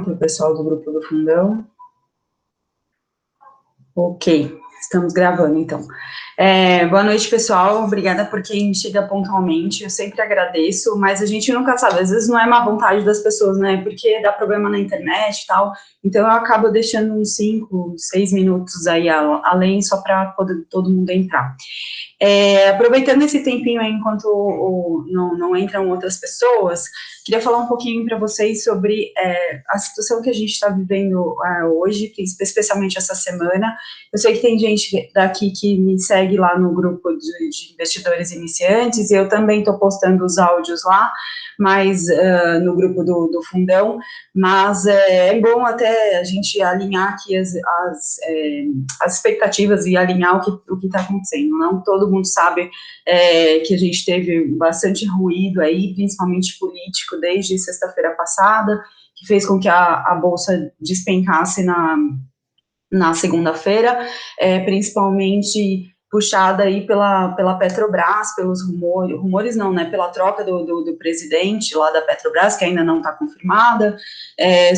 para o pessoal do grupo do Fundão. Ok, estamos gravando, então. Boa noite, pessoal. Obrigada por quem chega pontualmente. Eu sempre agradeço, mas a gente nunca sabe. Às vezes não é má vontade das pessoas, né? Porque dá problema na internet e tal. Então, eu acabo deixando uns 5, 6 minutos aí além, só para poder todo mundo entrar. Aproveitando esse tempinho aí, enquanto não entram outras pessoas, queria falar um pouquinho para vocês sobre a situação que a gente está vivendo hoje, especialmente essa semana. Eu sei que tem gente daqui que me segue lá no grupo de investidores iniciantes, e eu também estou postando os áudios lá, mas no grupo do Fundão, mas é bom até a gente alinhar aqui as expectativas e alinhar o que está acontecendo. Não todo mundo sabe que a gente teve bastante ruído aí, principalmente político, desde sexta-feira passada, que fez com que a Bolsa despencasse na segunda-feira, principalmente puxada aí pela Petrobras, pelos rumores não, né, pela troca do presidente lá da Petrobras, que ainda não está confirmada.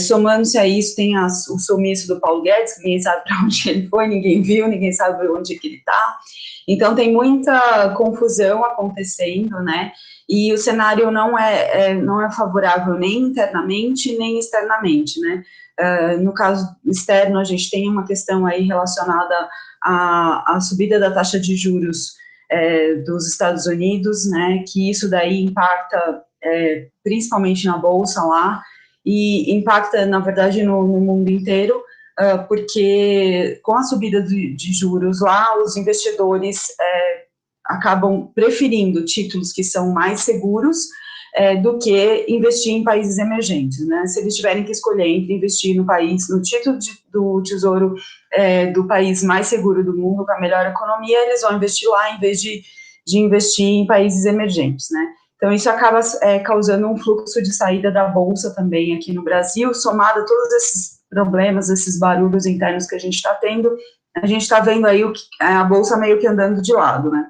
Somando-se a isso, tem o sumiço do Paulo Guedes, ninguém sabe para onde ele foi, ninguém viu, ninguém sabe onde que ele está. Então, tem muita confusão acontecendo, né, e o cenário não é favorável nem internamente, nem externamente, né. No caso externo, a gente tem uma questão aí relacionada à subida da taxa de juros dos Estados Unidos, né, que isso daí impacta principalmente na Bolsa lá, e impacta, na verdade, no mundo inteiro, porque com a subida de juros lá, os investidores acabam preferindo títulos que são mais seguros, do que investir em países emergentes, né? Se eles tiverem que escolher entre investir no título do tesouro do país mais seguro do mundo, com a melhor economia, eles vão investir lá em vez de investir em países emergentes, né? Então, isso acaba causando um fluxo de saída da Bolsa também aqui no Brasil, somado a todos esses problemas, esses barulhos internos que a gente está tendo, a gente está vendo aí a Bolsa meio que andando de lado, né?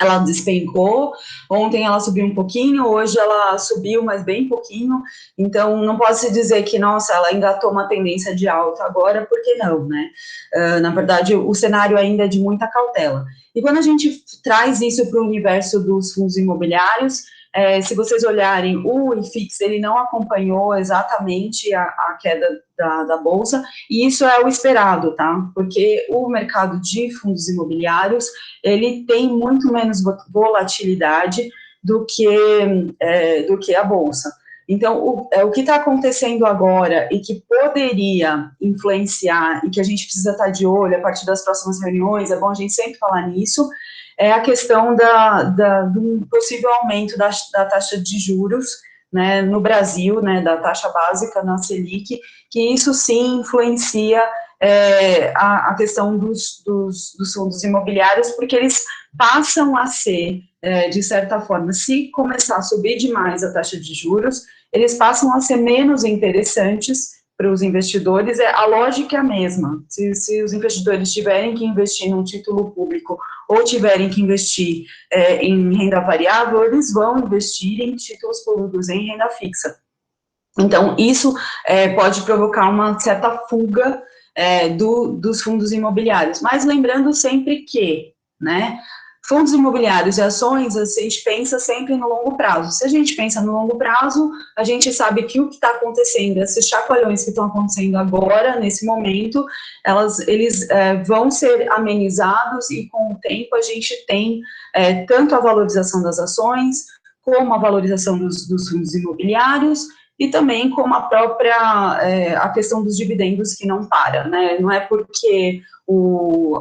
Ela despencou, ontem ela subiu um pouquinho, hoje ela subiu, mas bem pouquinho, então não pode se dizer que, nossa, ela engatou uma tendência de alta agora, porque não, né? Na verdade, o cenário ainda é de muita cautela. E quando a gente traz isso para o universo dos fundos imobiliários, se vocês olharem, o IFIX, ele não acompanhou exatamente a queda da Bolsa, e isso é o esperado, tá? Porque o mercado de fundos imobiliários, ele tem muito menos volatilidade do que a Bolsa. Então, o que está acontecendo agora e que poderia influenciar e que a gente precisa estar de olho a partir das próximas reuniões, é bom a gente sempre falar nisso, é a questão do possível aumento da taxa de juros, né, no Brasil, né, da taxa básica na Selic, que isso sim influencia a questão dos fundos imobiliários, porque eles passam a ser, de certa forma, se começar a subir demais a taxa de juros, eles passam a ser menos interessantes para os investidores. A lógica é a mesma. Se os investidores tiverem que investir num título público ou tiverem que investir em renda variável, eles vão investir em títulos públicos, em renda fixa. Então, isso pode provocar uma certa fuga dos fundos imobiliários. Mas lembrando sempre que, né, fundos imobiliários e ações, a gente pensa sempre no longo prazo. Se a gente pensa no longo prazo, a gente sabe que o que está acontecendo, esses chacoalhões que estão acontecendo agora, nesse momento, eles vão ser amenizados, e com o tempo a gente tem tanto a valorização das ações, como a valorização dos fundos imobiliários, e também como a questão dos dividendos, que não para, né? Não é porque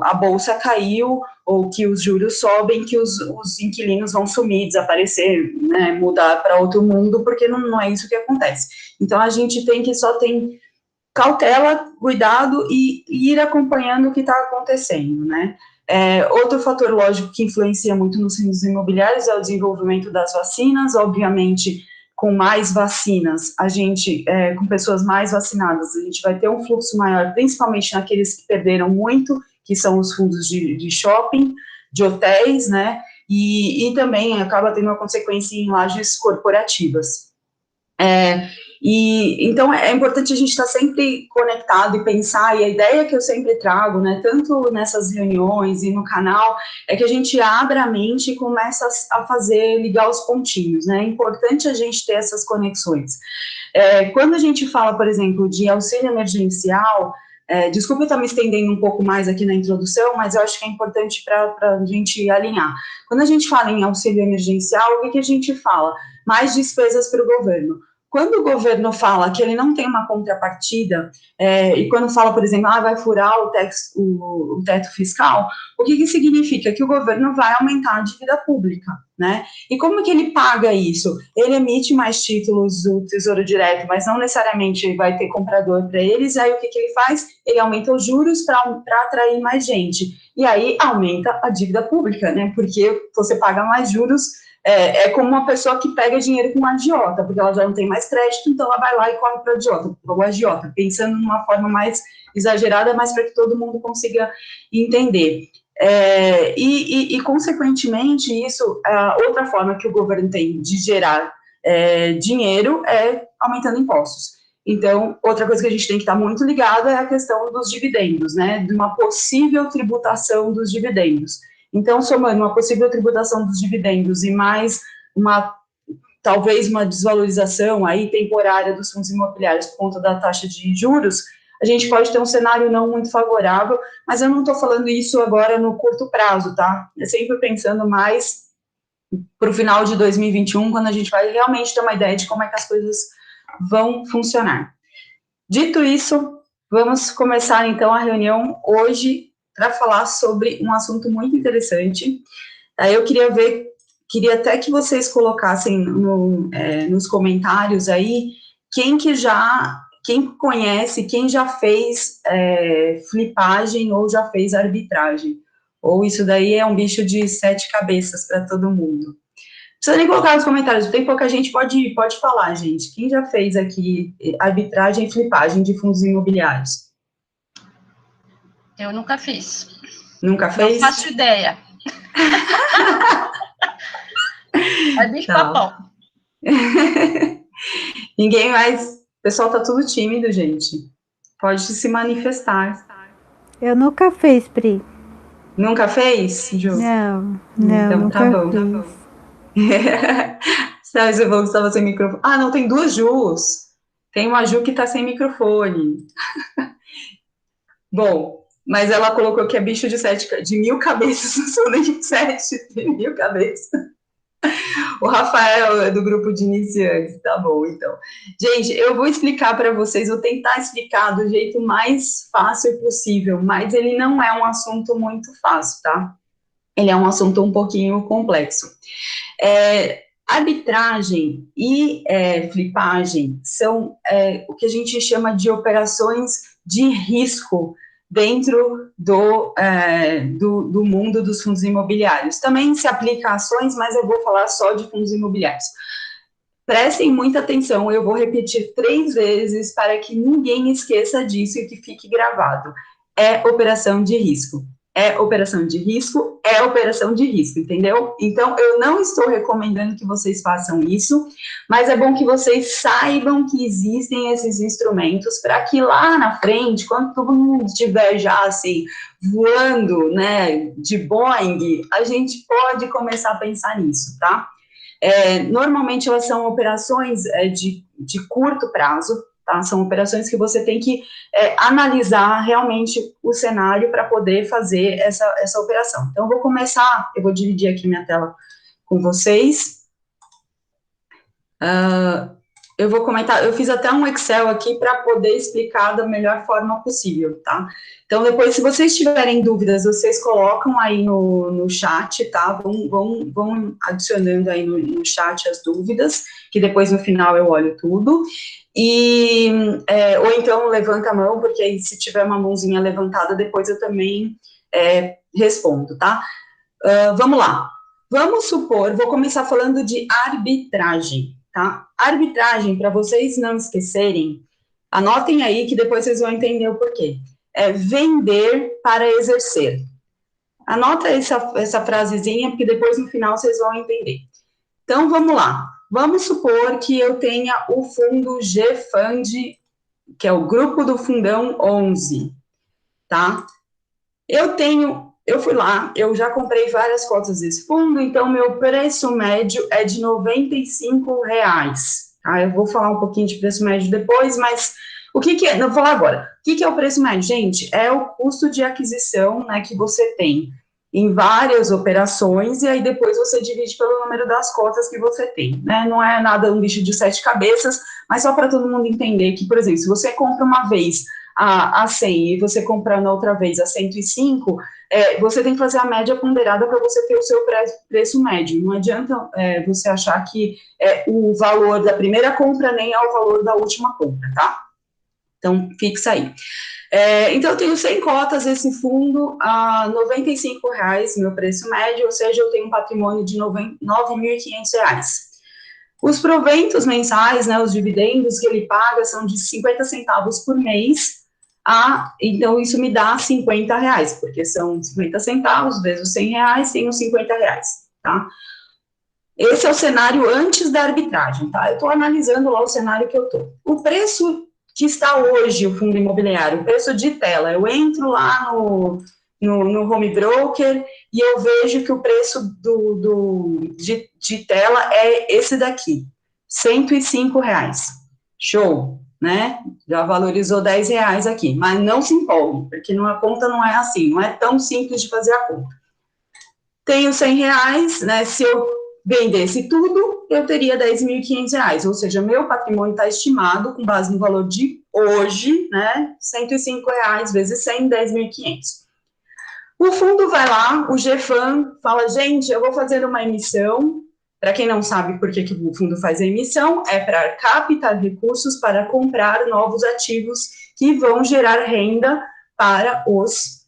a bolsa caiu ou que os juros sobem que os inquilinos vão sumir, desaparecer, né, mudar para outro mundo, porque não é isso que acontece. Então, a gente tem que só ter cautela, cuidado e ir acompanhando o que está acontecendo, né? Outro fator, lógico, que influencia muito nos fundos imobiliários é o desenvolvimento das vacinas. Obviamente, com mais vacinas, com pessoas mais vacinadas, a gente vai ter um fluxo maior, principalmente naqueles que perderam muito, que são os fundos de shopping, de hotéis, né, e também acaba tendo uma consequência em lajes corporativas. E então é importante a gente estar sempre conectado e pensar, e a ideia que eu sempre trago, né, tanto nessas reuniões e no canal, é que a gente abra a mente e comece a fazer, ligar os pontinhos, né, é importante a gente ter essas conexões. Quando a gente fala, por exemplo, de auxílio emergencial, desculpa eu estar me estendendo um pouco mais aqui na introdução, mas eu acho que é importante para a gente alinhar. Quando a gente fala em auxílio emergencial, o que a gente fala? Mais despesas para o governo. Quando o governo fala que ele não tem uma contrapartida, e quando fala, por exemplo, vai furar o teto fiscal, o que significa? Que o governo vai aumentar a dívida pública, né? E como que ele paga isso? Ele emite mais títulos do Tesouro Direto, mas não necessariamente vai ter comprador para eles, aí o que ele faz? Ele aumenta os juros para atrair mais gente, e aí aumenta a dívida pública, né? Porque você paga mais juros, é como uma pessoa que pega dinheiro com um agiota, porque ela já não tem mais crédito, então ela vai lá e corre para o agiota, pensando numa forma mais exagerada, mas para que todo mundo consiga entender. Consequentemente, isso, outra forma que o governo tem de gerar dinheiro é aumentando impostos. Então, outra coisa que a gente tem que estar muito ligado é a questão dos dividendos, né, de uma possível tributação dos dividendos. Então, somando uma possível tributação dos dividendos e mais talvez uma desvalorização aí temporária dos fundos imobiliários por conta da taxa de juros, a gente pode ter um cenário não muito favorável, mas eu não estou falando isso agora no curto prazo, tá? É sempre pensando mais para o final de 2021, quando a gente vai realmente ter uma ideia de como é que as coisas vão funcionar. Dito isso, vamos começar então a reunião hoje para falar sobre um assunto muito interessante. Eu queria até que vocês colocassem nos comentários aí quem conhece, quem já fez flipagem ou já fez arbitragem. Ou isso daí é um bicho de 7 cabeças para todo mundo. Não precisa nem colocar nos comentários, tem pouca gente, pode falar, gente. Quem já fez aqui arbitragem e flipagem de fundos imobiliários? Eu nunca fiz. Nunca fez? Não faço ideia. É bicho papão. Ninguém mais. O pessoal tá tudo tímido, gente. Pode se manifestar. Eu nunca fiz, Pri. Nunca fez, Ju? Não, então, nunca tá bom. fiz. Você falou que estava sem microfone. Não, tem duas Jus. Tem uma Ju que tá sem microfone. Bom, mas ela colocou que é bicho de 1000 cabeças, não são nem 7, de 1000 cabeças. O Rafael é do grupo de iniciantes, tá bom, então. Gente, eu vou explicar para vocês, vou tentar explicar do jeito mais fácil possível, mas ele não é um assunto muito fácil, tá? Ele é um assunto um pouquinho complexo. Arbitragem e flipagem são o que a gente chama de operações de risco dentro do mundo dos fundos imobiliários. Também se aplica a ações, mas eu vou falar só de fundos imobiliários. Prestem muita atenção, eu vou repetir 3 vezes para que ninguém esqueça disso e que fique gravado. É operação de risco. É operação de risco, é operação de risco, entendeu? Então, eu não estou recomendando que vocês façam isso, mas é bom que vocês saibam que existem esses instrumentos para que lá na frente, quando todo mundo estiver já, assim, voando, né, de Boeing, a gente pode começar a pensar nisso, tá? Normalmente, elas são operações de curto prazo, tá? São operações que você tem que analisar realmente o cenário para poder fazer essa operação. Então, eu vou dividir aqui minha tela com vocês. Eu vou comentar, eu fiz até um Excel aqui para poder explicar da melhor forma possível, tá? Então, depois, se vocês tiverem dúvidas, vocês colocam aí no chat, tá? Vão adicionando aí no chat as dúvidas, que depois, no final, eu olho tudo. Ou então, levanta a mão, porque aí, se tiver uma mãozinha levantada, depois eu também respondo, tá? Vamos lá. Vamos supor, vou começar falando de arbitragem, tá? Arbitragem, para vocês não esquecerem, anotem aí que depois vocês vão entender o porquê. É vender para exercer. Anota essa frasezinha, porque depois no final vocês vão entender. Então, vamos lá. Vamos supor que eu tenha o fundo GFund, que é o grupo do Fundão 11, tá? Eu fui lá, eu já comprei várias cotas desse fundo, então meu preço médio é de R$ 95. Tá? Eu vou falar um pouquinho de preço médio depois, mas o que que é? Não vou falar agora. O que que é o preço médio? Gente, é o custo de aquisição, né, que você tem em várias operações, e aí depois você divide pelo número das cotas que você tem, né? Não é nada um bicho de sete cabeças, mas só para todo mundo entender que, por exemplo, se você compra uma vez a 100 e você comprar na outra vez a 105, você tem que fazer a média ponderada para você ter o seu preço médio. Não adianta você achar que o valor da primeira compra nem é o valor da última compra, tá? Então, fixa aí. Então, eu tenho 100 cotas desse fundo a R$ 95, meu preço médio, ou seja, eu tenho um patrimônio de R$ 9.500. Os proventos mensais, né, os dividendos que ele paga são de 50 centavos por mês, então isso me dá R$ 50, porque são 50 centavos vezes os R$ 100, tem os R$ 50, tá? Esse é o cenário antes da arbitragem, tá? Eu estou analisando lá o cenário que eu estou. O preço que está hoje o fundo imobiliário, o preço de tela, eu entro lá no home broker e eu vejo que o preço de tela é esse daqui, R$ 105. Show, né? Já valorizou R$ 10 aqui, mas não se empolgue, porque a conta não é assim, não é tão simples de fazer a conta. Tenho R$ 100, né? Se eu vendesse tudo, eu teria R$ 10.500, ou seja, meu patrimônio está estimado, com base no valor de hoje, né, R$ 105 vezes 100, 10.500. O fundo vai lá, o GFAM fala, gente, eu vou fazer uma emissão. Para quem não sabe por que o fundo faz a emissão, é para captar recursos para comprar novos ativos que vão gerar renda para os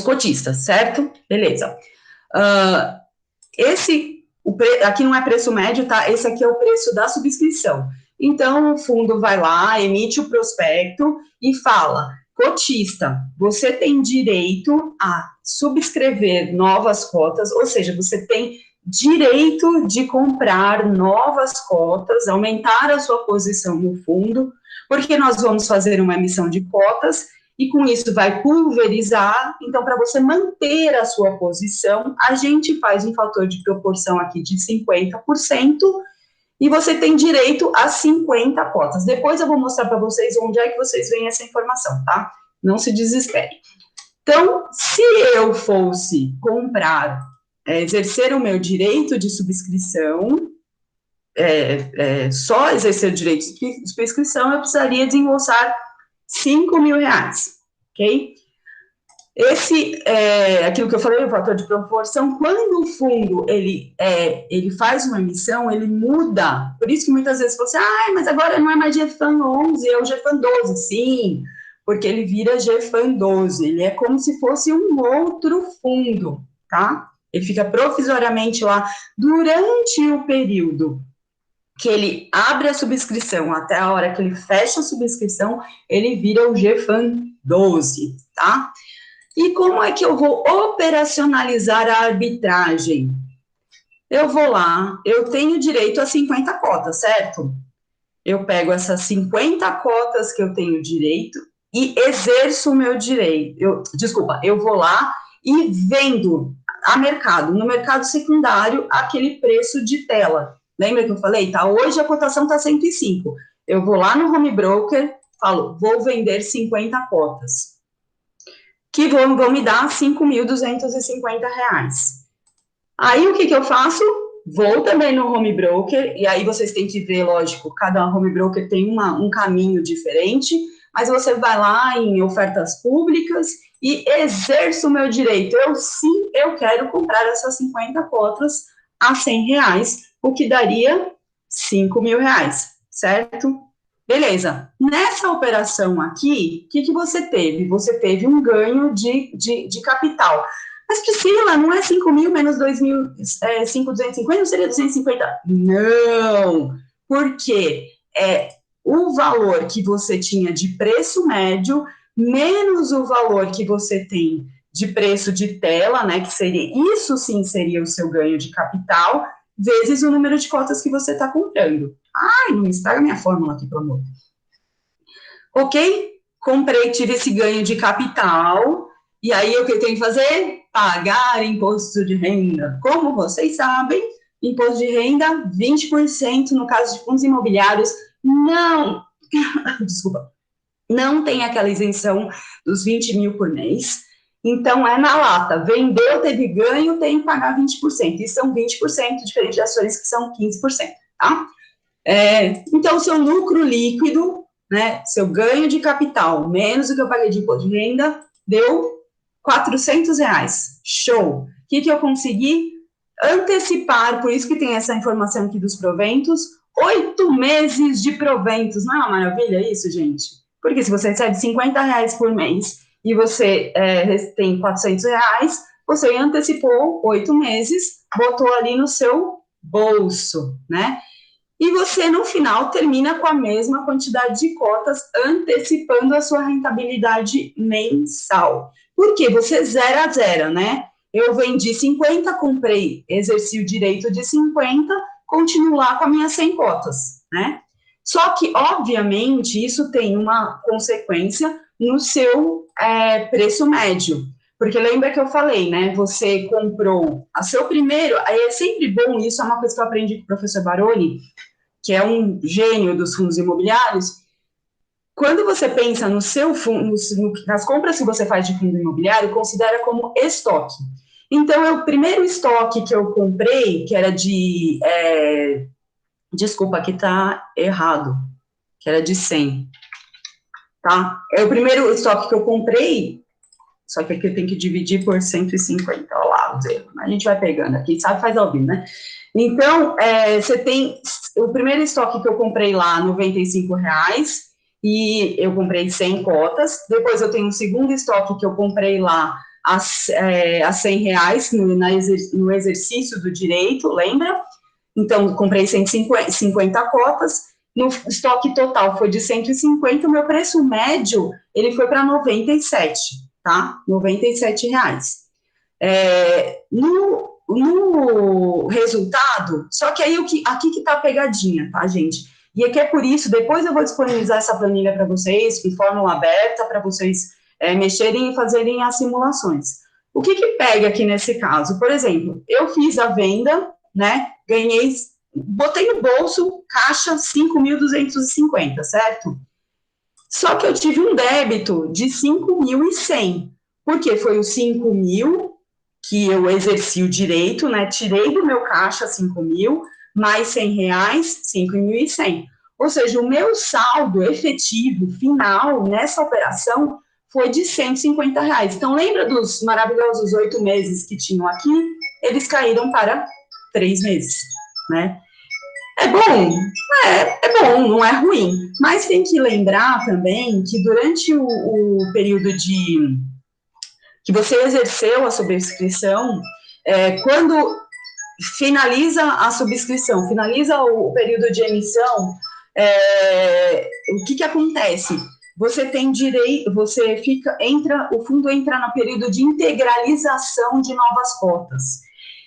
cotistas, certo? Beleza. Aqui não é preço médio, tá? Esse aqui é o preço da subscrição. Então, o fundo vai lá, emite o prospecto e fala, cotista, você tem direito a subscrever novas cotas, ou seja, você tem direito de comprar novas cotas, aumentar a sua posição no fundo, porque nós vamos fazer uma emissão de cotas e com isso vai pulverizar. Então, para você manter a sua posição, a gente faz um fator de proporção aqui de 50%, e você tem direito a 50 cotas. Depois eu vou mostrar para vocês onde é que vocês veem essa informação, tá? Não se desesperem. Então, se eu fosse comprar, exercer o meu direito de subscrição, só exercer o direito de subscrição, eu precisaria desembolsar R$ 5.000, ok? Aquilo que eu falei, o fator de proporção, quando o fundo, ele faz uma emissão, ele muda, por isso que muitas vezes você, mas agora não é mais GFAM 11, é o GFAM 12, sim, porque ele vira GFAM 12, ele é como se fosse um outro fundo, tá? Ele fica provisoriamente lá durante o período que ele abre a subscrição até a hora que ele fecha a subscrição, ele vira o GFAM 12, tá? E como é que eu vou operacionalizar a arbitragem? Eu vou lá, eu tenho direito a 50 cotas, certo? Eu pego essas 50 cotas que eu tenho direito e exerço o meu direito. Eu vou lá e vendo no mercado secundário, aquele preço de tela. Lembra que eu falei? Tá, hoje a cotação está 105. Eu vou lá no home broker, falo, vou vender 50 cotas, que vão me dar R$ 5.250. Aí, o que eu faço? Vou também no home broker, e aí vocês têm que ver, lógico, cada home broker tem um caminho diferente, mas você vai lá em ofertas públicas e exerço o meu direito. Eu quero comprar essas 50 cotas a R$ 100, o que daria R$ 5.000, certo? Beleza. Nessa operação aqui, o que você teve? Você teve um ganho de capital. Mas, Priscila, não é 5.000 menos 5.250, não seria 250? Não, porque o valor que você tinha de preço médio, menos o valor que você tem de preço de tela, né, que seria, isso sim seria o seu ganho de capital, vezes o número de cotas que você está comprando. Ai, não me estraga minha fórmula aqui, pelo amor. Ok? Comprei, tive esse ganho de capital, e aí o que eu tenho que fazer? Pagar imposto de renda. Como vocês sabem, imposto de renda, 20% no caso de fundos imobiliários, não, desculpa, não tem aquela isenção dos 20 mil por mês, então é na lata, vendeu, teve ganho, tem que pagar 20%, e são 20%, diferente de ações que são 15%, tá? Então, seu lucro líquido, né, seu ganho de capital, menos o que eu paguei de imposto de renda, deu R$400. Show! O que eu consegui? Antecipar, por isso que tem essa informação aqui dos proventos, 8 meses de proventos. Não é uma maravilha isso, gente? Porque se você recebe R$50 por mês e você tem R$400, você antecipou 8 meses, botou ali no seu bolso, né? E você, no final, termina com a mesma quantidade de cotas, antecipando a sua rentabilidade mensal. Por quê? Você zera a zero, né? Eu vendi 50, comprei, exerci o direito de 50, continuo lá com as minhas 100 cotas, né? Só que, obviamente, isso tem uma consequência no seu preço médio. Porque lembra que eu falei, né? Você comprou a seu primeiro, aí é sempre bom, isso é uma coisa que eu aprendi com o professor Baroni, que é um gênio dos fundos imobiliários. Quando você pensa no seu fundo, nas compras que você faz de fundo imobiliário, considera como estoque. Então, o primeiro estoque que eu comprei, que era de... desculpa, aqui tá errado, que era de 100, tá? É o primeiro estoque que eu comprei, só que aqui eu tenho que dividir por 150, olha lá, a gente vai pegando aqui, sabe, faz ao vivo, né? Então, você tem o primeiro estoque que eu comprei lá, R$95, e eu comprei 100 cotas. Depois eu tenho um segundo estoque que eu comprei lá a R$100 no exercício do direito, lembra? Então, comprei 150 cotas. No estoque total foi de 150, o meu preço médio, ele foi para 97, tá? R$97. No resultado, só que aí aqui que tá a pegadinha, tá, gente? E aqui é por isso, depois eu vou disponibilizar essa planilha para vocês, com fórmula aberta, para vocês mexerem e fazerem as simulações. O que pega aqui nesse caso? Por exemplo, eu fiz a venda, né, ganhei, botei no bolso, caixa 5.250, certo? Só que eu tive um débito de 5.100, porque foi os 5.000 que eu exerci o direito, né, tirei do meu caixa 5.000, mais R$100, 5.100. Ou seja, o meu saldo efetivo final nessa operação foi de R$150. Então, lembra dos maravilhosos 8 meses que tinham aqui? Eles caíram para 3 meses, né? É bom? É bom, não é ruim. Mas tem que lembrar também que durante o período que você exerceu a subscrição, quando finaliza a subscrição, finaliza o período de emissão, o que acontece? Você tem direito, o fundo entra no período de integralização de novas cotas.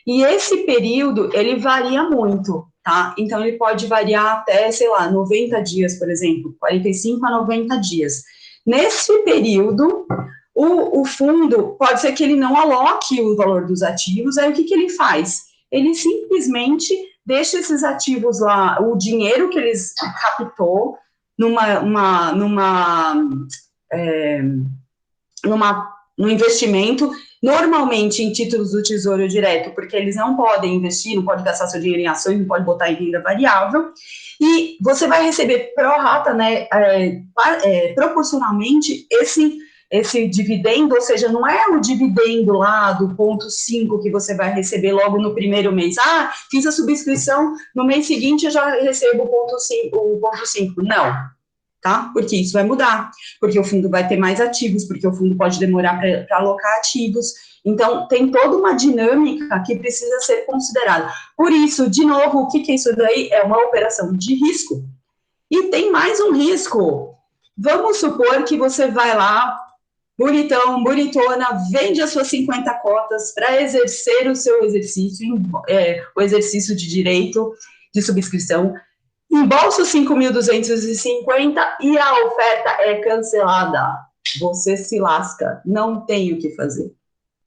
E esse período, ele varia muito, tá? Então, ele pode variar até, sei lá, 90 dias, por exemplo, 45 a 90 dias. Nesse período, o fundo, pode ser que ele não aloque o valor dos ativos, aí o que ele faz? Ele simplesmente deixa esses ativos lá, o dinheiro que eles captou num investimento, normalmente em títulos do Tesouro Direto, porque eles não podem investir, não pode gastar seu dinheiro em ações, não pode botar em renda variável, e você vai receber pro rata, né, proporcionalmente esse dividendo, ou seja, não é o dividendo lá do ponto 5 que você vai receber logo no primeiro mês. Ah, fiz a subscrição, no mês seguinte eu já recebo o ponto 5. Não, tá? Porque isso vai mudar, porque o fundo vai ter mais ativos, porque o fundo pode demorar para alocar ativos. Então, tem toda uma dinâmica que precisa ser considerada. Por isso, de novo, o que é isso daí? É uma operação de risco. E tem mais um risco. Vamos supor que você vai lá bonitão, bonitona, vende as suas 50 cotas para exercer o seu exercício, o exercício de direito de subscrição, embolsa os 5.250 e a oferta é cancelada. Você se lasca, não tem o que fazer.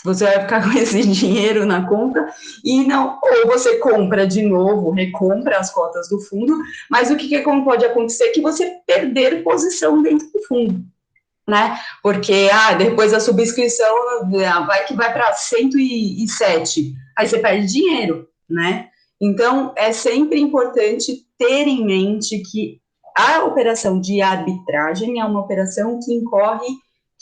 Você vai ficar com esse dinheiro na conta e não, ou você compra de novo, recompra as cotas do fundo, mas o que pode acontecer é que você perder posição dentro do fundo, né? Porque depois da subscrição vai para 107, aí você perde dinheiro, né? Então é sempre importante ter em mente que a operação de arbitragem é uma operação que incorre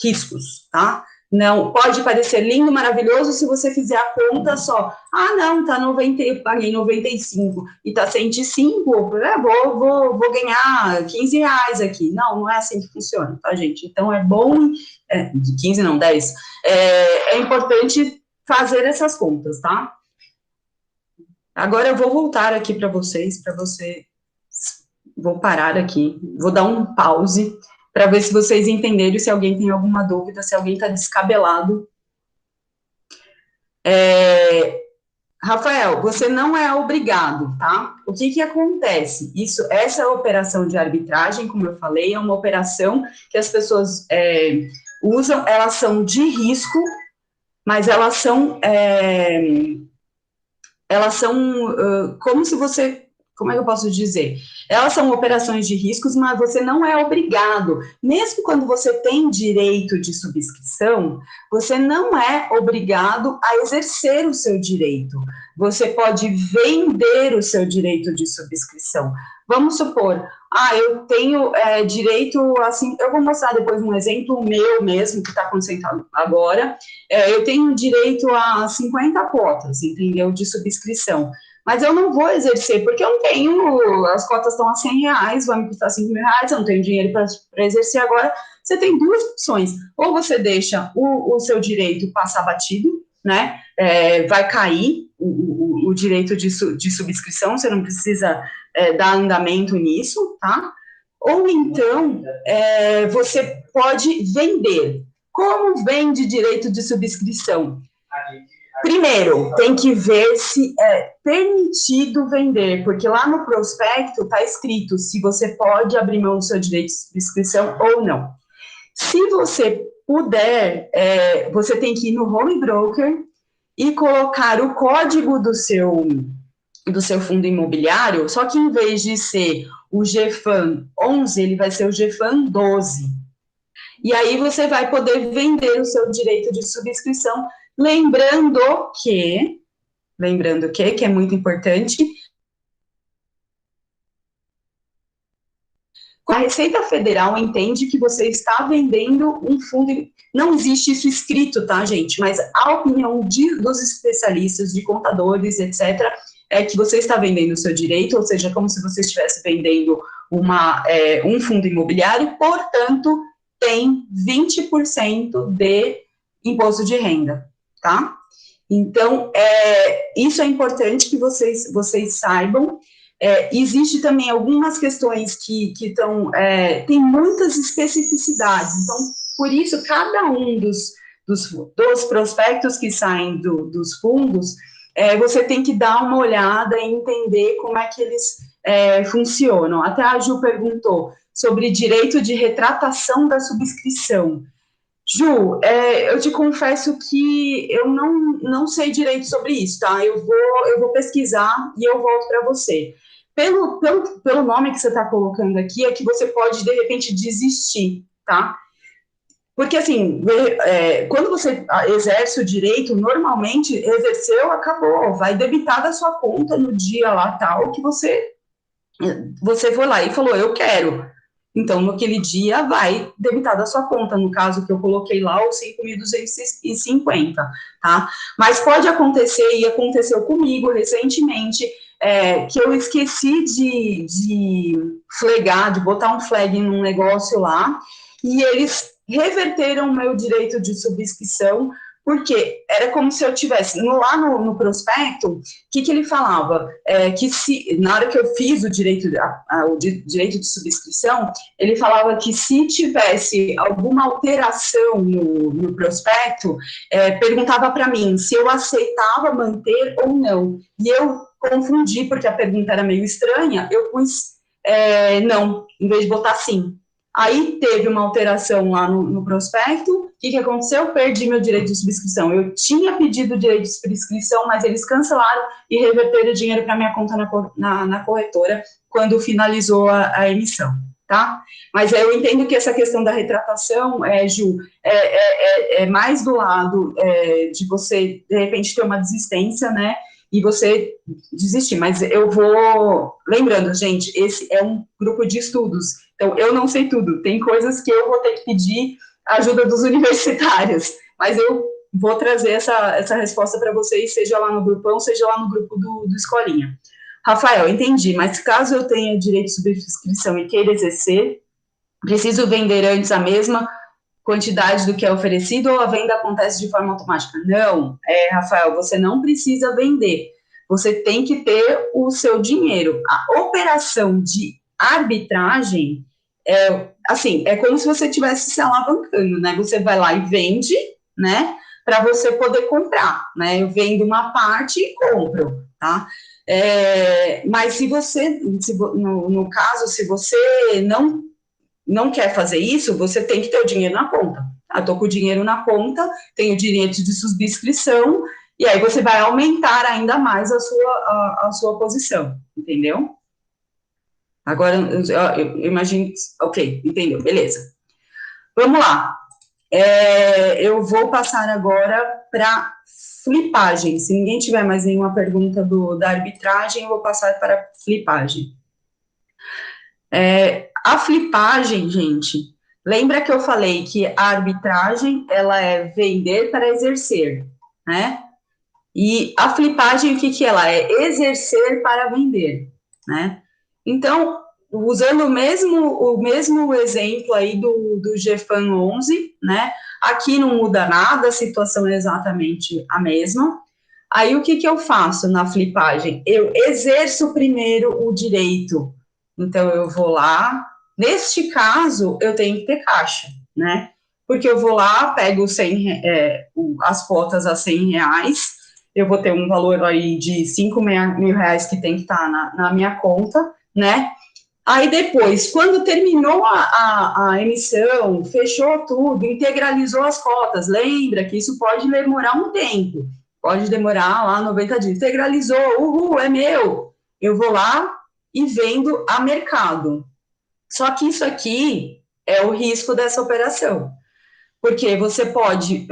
riscos, tá? Não, pode parecer lindo, maravilhoso, se você fizer a conta só. Não, tá 90, eu paguei 95 e tá 105, vou ganhar 15 reais aqui. Não é assim que funciona, tá, gente? Então é bom, 15 não, 10. É importante fazer essas contas, tá? Agora eu vou voltar aqui para vocês, vou parar aqui, vou dar um pause para ver se vocês entenderam, se alguém tem alguma dúvida, se alguém está descabelado. Rafael, você não é obrigado, tá? O que acontece? Essa operação de arbitragem, como eu falei, é uma operação que as pessoas usam, elas são de risco, mas elas são como se você... Como é que eu posso dizer? Elas são operações de riscos, mas você não é obrigado. Mesmo quando você tem direito de subscrição, você não é obrigado a exercer o seu direito. Você pode vender o seu direito de subscrição. Vamos supor, eu tenho direito, assim, eu vou mostrar depois um exemplo meu mesmo, que está acontecendo agora. Eu tenho direito a 50 cotas, entendeu, de subscrição. Mas eu não vou exercer, porque eu não tenho, as cotas estão a 100 reais, vai me custar 5 mil reais, eu não tenho dinheiro para exercer agora. Você tem duas opções, ou você deixa o seu direito passar batido, né, vai cair o direito de subscrição, você não precisa dar andamento nisso, tá? Ou então, você pode vender. Como vende direito de subscrição? Primeiro, tem que ver se é permitido vender, porque lá no prospecto está escrito se você pode abrir mão do seu direito de subscrição ou não. Se você puder, você tem que ir no home broker e colocar o código do seu fundo imobiliário, só que em vez de ser o GFAM 11, ele vai ser o GFAM 12. E aí você vai poder vender o seu direito de subscrição. Lembrando que é muito importante, a Receita Federal entende que você está vendendo um fundo, não existe isso escrito, tá, gente? Mas a opinião dos especialistas, de contadores, etc., é que você está vendendo o seu direito, ou seja, como se você estivesse vendendo um fundo imobiliário, portanto, tem 20% de imposto de renda. Tá? Então, isso é importante que vocês saibam. Existe também algumas questões que tem muitas especificidades, então, por isso, cada um dos prospectos que saem dos fundos, você tem que dar uma olhada e entender como é que eles funcionam. Até a Ju perguntou sobre direito de retratação da subscrição. Ju, eu te confesso que eu não sei direito sobre isso, tá? Eu vou pesquisar e eu volto para você. Pelo nome que você está colocando aqui, é que você pode, de repente, desistir, tá? Porque, assim, quando você exerce o direito, normalmente, exerceu, acabou, vai debitar da sua conta no dia lá tal, que você foi lá e falou, eu quero. Então, naquele dia, vai debitar da sua conta, no caso que eu coloquei lá, os 5.250, tá? Mas pode acontecer, e aconteceu comigo recentemente, que eu esqueci de flagar, de botar um flag num negócio lá, e eles reverteram o meu direito de subscrição, Porque era como se eu tivesse, lá no prospecto, o que ele falava? Que na hora que eu fiz o direito de subscrição, ele falava que se tivesse alguma alteração no prospecto, perguntava para mim se eu aceitava manter ou não. E eu confundi, porque a pergunta era meio estranha, eu pus não, em vez de botar sim. Aí teve uma alteração lá no prospecto. O que aconteceu? Eu perdi meu direito de subscrição. Eu tinha pedido o direito de subscrição, mas eles cancelaram e reverteram o dinheiro para minha conta na corretora quando finalizou a emissão, tá? Mas eu entendo que essa questão da retratação, Ju, é mais do lado de você, de repente, ter uma desistência, né? E você desistir. Mas eu vou... Lembrando, gente, esse é um grupo de estudos. Então, eu não sei tudo. Tem coisas que eu vou ter que pedir ajuda dos universitários. Mas eu vou trazer essa resposta para vocês, seja lá no grupão, seja lá no grupo do Escolinha. Rafael, entendi, mas caso eu tenha direito de subscrição e queira exercer, preciso vender antes a mesma quantidade do que é oferecido ou a venda acontece de forma automática? Não, Rafael, você não precisa vender. Você tem que ter o seu dinheiro. A operação de arbitragem é como se você estivesse se alavancando, né? Você vai lá e vende, né? Para você poder comprar, né? Eu vendo uma parte e compro, tá? Mas se você, no caso, se você não quer fazer isso, você tem que ter o dinheiro na conta. Eu estou com o dinheiro na conta, tenho o direito de subscrição, e aí você vai aumentar ainda mais a sua posição, entendeu? Agora, eu imagino... Ok, entendeu, beleza. Vamos lá. Eu vou passar agora para flipagem. Se ninguém tiver mais nenhuma pergunta da arbitragem, eu vou passar para flipagem. A flipagem, gente, lembra que eu falei que a arbitragem, ela é vender para exercer, né? E a flipagem, o que ela é? Exercer para vender, né? Então, usando o mesmo exemplo aí do GFAM 11, né? Aqui não muda nada, a situação é exatamente a mesma. Aí, o que eu faço na flipagem? Eu exerço primeiro o direito. Então, eu vou lá. Neste caso, eu tenho que ter caixa, né? Porque eu vou lá, pego as cotas a R$100, eu vou ter um valor aí de R$5.000 que tem que estar na minha conta, né? Aí depois, quando terminou a emissão, fechou tudo, integralizou as cotas, lembra que isso pode demorar um tempo, pode demorar lá 90 dias, integralizou, é meu, eu vou lá e vendo a mercado. Só que isso aqui é o risco dessa operação, porque você pode,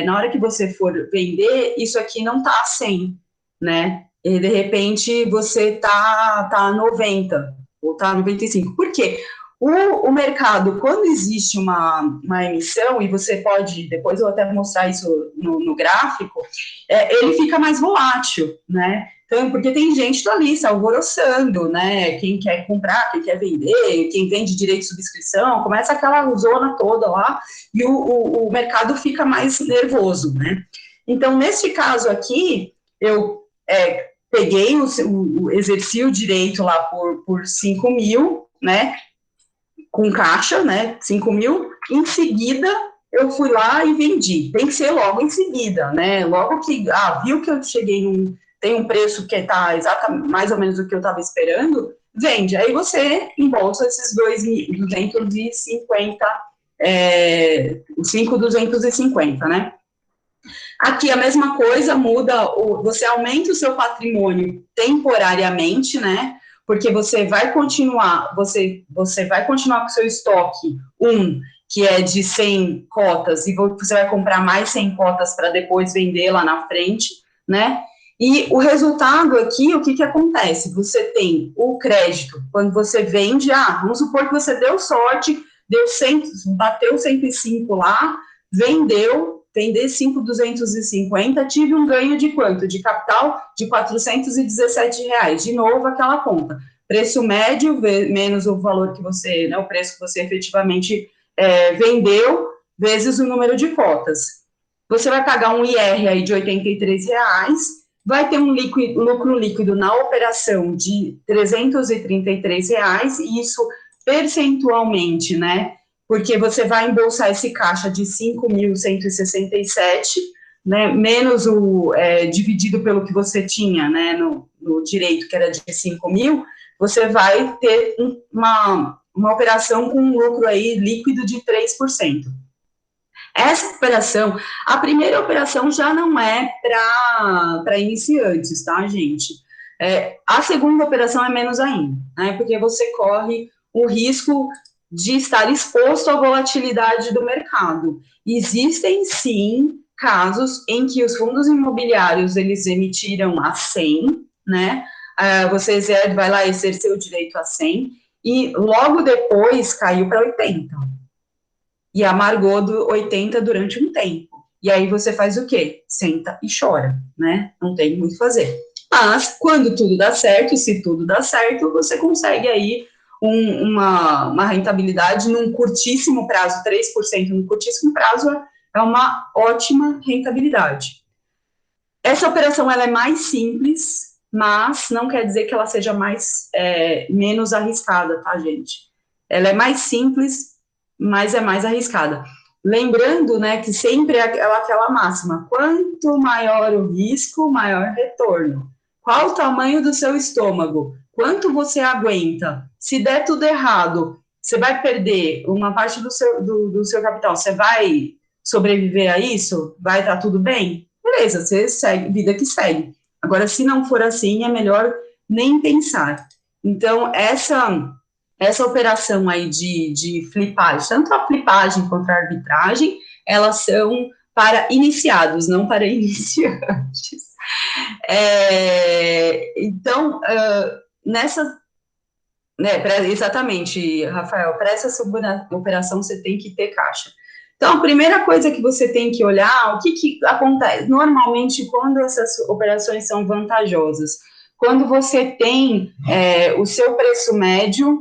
na hora que você for vender, isso aqui não está a 100, né? E de repente você tá a 90, ou tá a 95. Por quê? O mercado, quando existe uma emissão, e você pode, depois eu até mostrar isso no gráfico, ele fica mais volátil, né? Então, porque tem gente ali se alvoroçando, né? Quem quer comprar, quem quer vender, quem vende direito de subscrição, começa aquela zona toda lá, e o mercado fica mais nervoso, né? Então, nesse caso aqui, eu peguei, exerci o direito lá por 5 mil, né? Com caixa, né? 5 mil, em seguida eu fui lá e vendi. Tem que ser logo em seguida, né? Logo que, viu que eu cheguei tem um preço que está exatamente mais ou menos o que eu estava esperando, vende. Aí você embolsa esses 2.250, 5.250, né? Aqui a mesma coisa, muda, você aumenta o seu patrimônio temporariamente, né? Porque você vai continuar, você vai continuar com o seu estoque, que é de 100 cotas, e você vai comprar mais 100 cotas para depois vender lá na frente, né? E o resultado aqui, o que acontece? Você tem o crédito, quando você vende, vamos supor que você deu sorte, bateu 105 lá, vender 5.250, tive um ganho de quanto? De capital de R$417. De novo, aquela conta. Preço médio, menos o valor que você, né, o preço que você efetivamente vendeu, vezes o número de cotas. você vai pagar um IR aí de R$ 83, vai ter um lucro líquido na operação de R$ 333, e isso percentualmente, né? Porque você vai embolsar esse caixa de 5.167, né, menos o dividido pelo que você tinha, né, no direito, que era de 5 mil, você vai ter uma operação com um lucro aí líquido de 3%. Essa operação, a primeira operação já não é para iniciantes, tá, gente? A segunda operação é menos ainda, né, porque você corre o risco de estar exposto à volatilidade do mercado. Existem, sim, casos em que os fundos imobiliários, eles emitiram a 100, né, você vai lá exercer o direito a 100, e logo depois caiu para 80, e amargou do 80 durante um tempo. E aí você faz o quê? Senta e chora, né? Não tem muito o fazer. Mas, quando tudo dá certo, se tudo dá certo, você consegue aí uma rentabilidade num curtíssimo prazo, 3% no curtíssimo prazo é uma ótima rentabilidade. Essa operação, ela é mais simples, mas não quer dizer que ela seja menos arriscada, tá, gente? Ela é mais simples, mas é mais arriscada. Lembrando, né, que sempre é aquela máxima: quanto maior o risco, maior retorno. Qual o tamanho do seu estômago? Quanto você aguenta? Se der tudo errado, você vai perder uma parte do seu capital, você vai sobreviver a isso? Vai estar tudo bem? Beleza, você segue, vida que segue. Agora, se não for assim, é melhor nem pensar. Então, essa operação aí de flipagem, tanto a flipagem quanto a arbitragem, elas são para iniciados, não para iniciantes. Então, exatamente, Rafael, para essa operação você tem que ter caixa. Então, a primeira coisa que você tem que olhar, o que acontece normalmente quando essas operações são vantajosas? Quando você tem o seu preço médio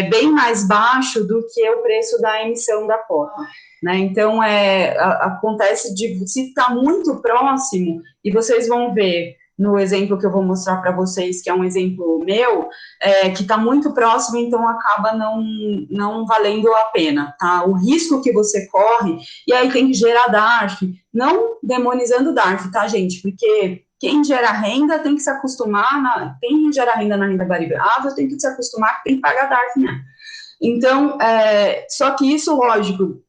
bem mais baixo do que o preço da emissão da cota, né? Então, acontece se está muito próximo, e vocês vão ver no exemplo que eu vou mostrar para vocês, que é um exemplo meu, que está muito próximo, então acaba não valendo a pena, tá? O risco que você corre, e aí tem que gerar DARF, não demonizando DARF, tá, gente? Porque quem gera renda tem que se acostumar, quem gera renda na renda variável tem que se acostumar, tem que pagar DARF, né? Então, só que isso, lógico,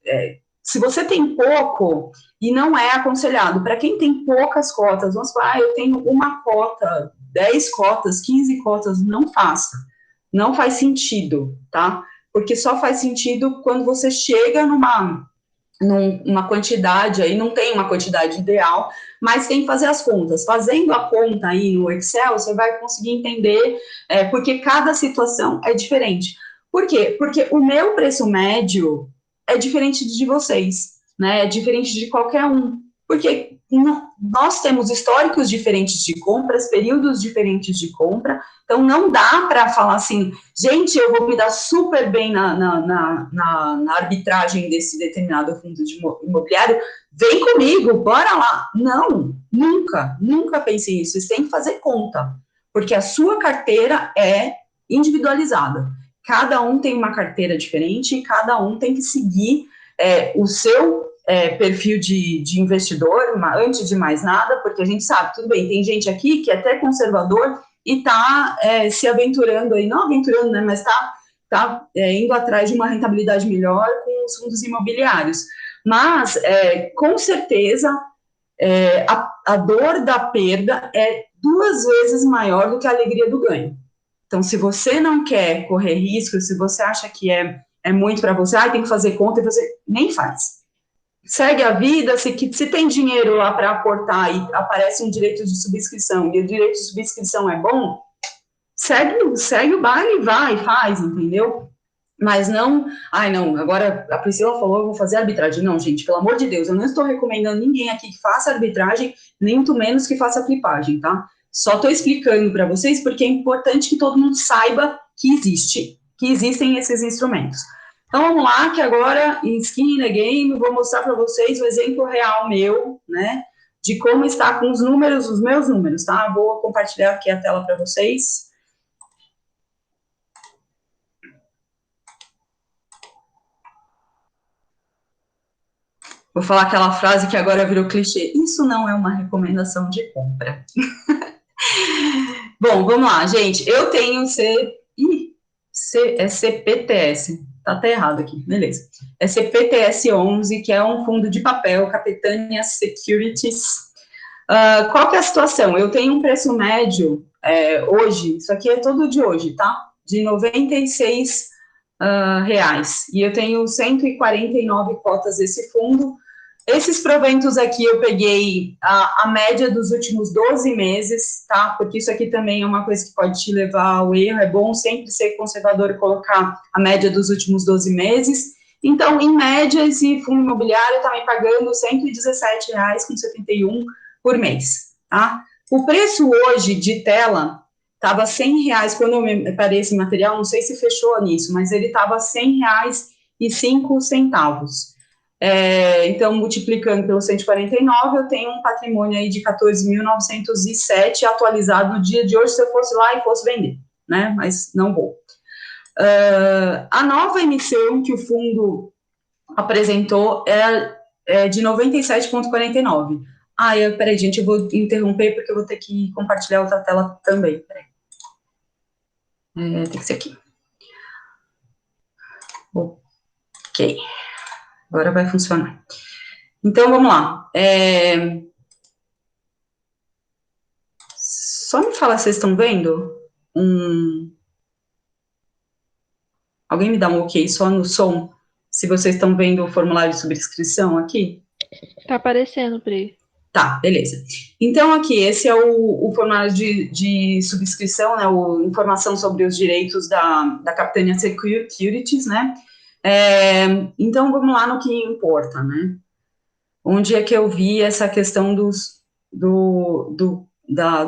se você tem pouco, e não é aconselhado, para quem tem poucas cotas, vamos falar, eu tenho uma cota, 10 cotas, 15 cotas, não faça, não faz sentido, tá? Porque só faz sentido quando você chega numa quantidade, aí não tem uma quantidade ideal, mas tem que fazer as contas. Fazendo a conta aí no Excel, você vai conseguir entender, porque cada situação é diferente. Por quê? Porque o meu preço médio é diferente de vocês, né? É diferente de qualquer um. Porque nós temos históricos diferentes de compras, períodos diferentes de compra, então não dá para falar assim, gente, eu vou me dar super bem na arbitragem desse determinado fundo imobiliário, vem comigo, bora lá. Não, nunca pense isso, vocês têm que fazer conta, porque a sua carteira é individualizada. Cada um tem uma carteira diferente e cada um tem que seguir o seu perfil de investidor, antes de mais nada, porque a gente sabe, tudo bem, tem gente aqui que é até conservador e está se aventurando aí, não aventurando, né, mas está indo atrás de uma rentabilidade melhor com os fundos imobiliários. Mas, com certeza, a dor da perda é 2 vezes maior do que a alegria do ganho. Então, se você não quer correr risco, se você acha que é muito para você, tem que fazer conta, e você nem faz. Segue a vida, se tem dinheiro lá para aportar e aparece um direito de subscrição, e o direito de subscrição é bom, segue o baile e vai, faz, entendeu? Mas não, agora a Priscila falou, eu vou fazer arbitragem. Não, gente, pelo amor de Deus, eu não estou recomendando ninguém aqui que faça arbitragem, nem muito menos que faça flipagem, tá? Só estou explicando para vocês porque é importante que todo mundo saiba que existem esses instrumentos. Então, vamos lá, que agora, em Skin in the Game, vou mostrar para vocês o exemplo real meu, né, de como está com os números, os meus números, tá? Vou compartilhar aqui a tela para vocês. Vou falar aquela frase que agora virou clichê. Isso não é uma recomendação de compra. Bom, vamos lá, gente. Eu tenho CPTS. Tá até errado aqui, beleza. É CPTS 11, que é um fundo de papel, Capitânia Securities. Qual que é a situação? Eu tenho um preço médio hoje, isso aqui é todo de hoje, tá? De 96 reais. E eu tenho 149 cotas desse fundo. Esses proventos aqui eu peguei a média dos últimos 12 meses, tá? Porque isso aqui também é uma coisa que pode te levar ao erro. É bom sempre ser conservador e colocar a média dos últimos 12 meses. Então, em média, esse fundo imobiliário está me pagando R$ 117,71 por mês, tá? O preço hoje de tela estava R$ 100 quando eu me parei esse material, não sei se fechou nisso, mas ele estava R$ 100,05. Então, multiplicando pelo 149, eu tenho um patrimônio aí de 14.907 atualizado no dia de hoje, se eu fosse lá e fosse vender, né? Mas não vou. A nova emissão que o fundo apresentou é de 97,49. Peraí, gente, eu vou interromper porque eu vou ter que compartilhar outra tela também. Peraí. Tem que ser aqui. Ok. Agora vai funcionar. Então, vamos lá. Só me fala se vocês estão vendo. Alguém me dá um ok só no som, se vocês estão vendo o formulário de subscrição aqui? Tá aparecendo, Pri. Tá, beleza. Então, aqui, esse é o formulário de subscrição, né, informação sobre os direitos da Capitânia Securities, né? Então, vamos lá no que importa, né? Onde é que eu vi essa questão do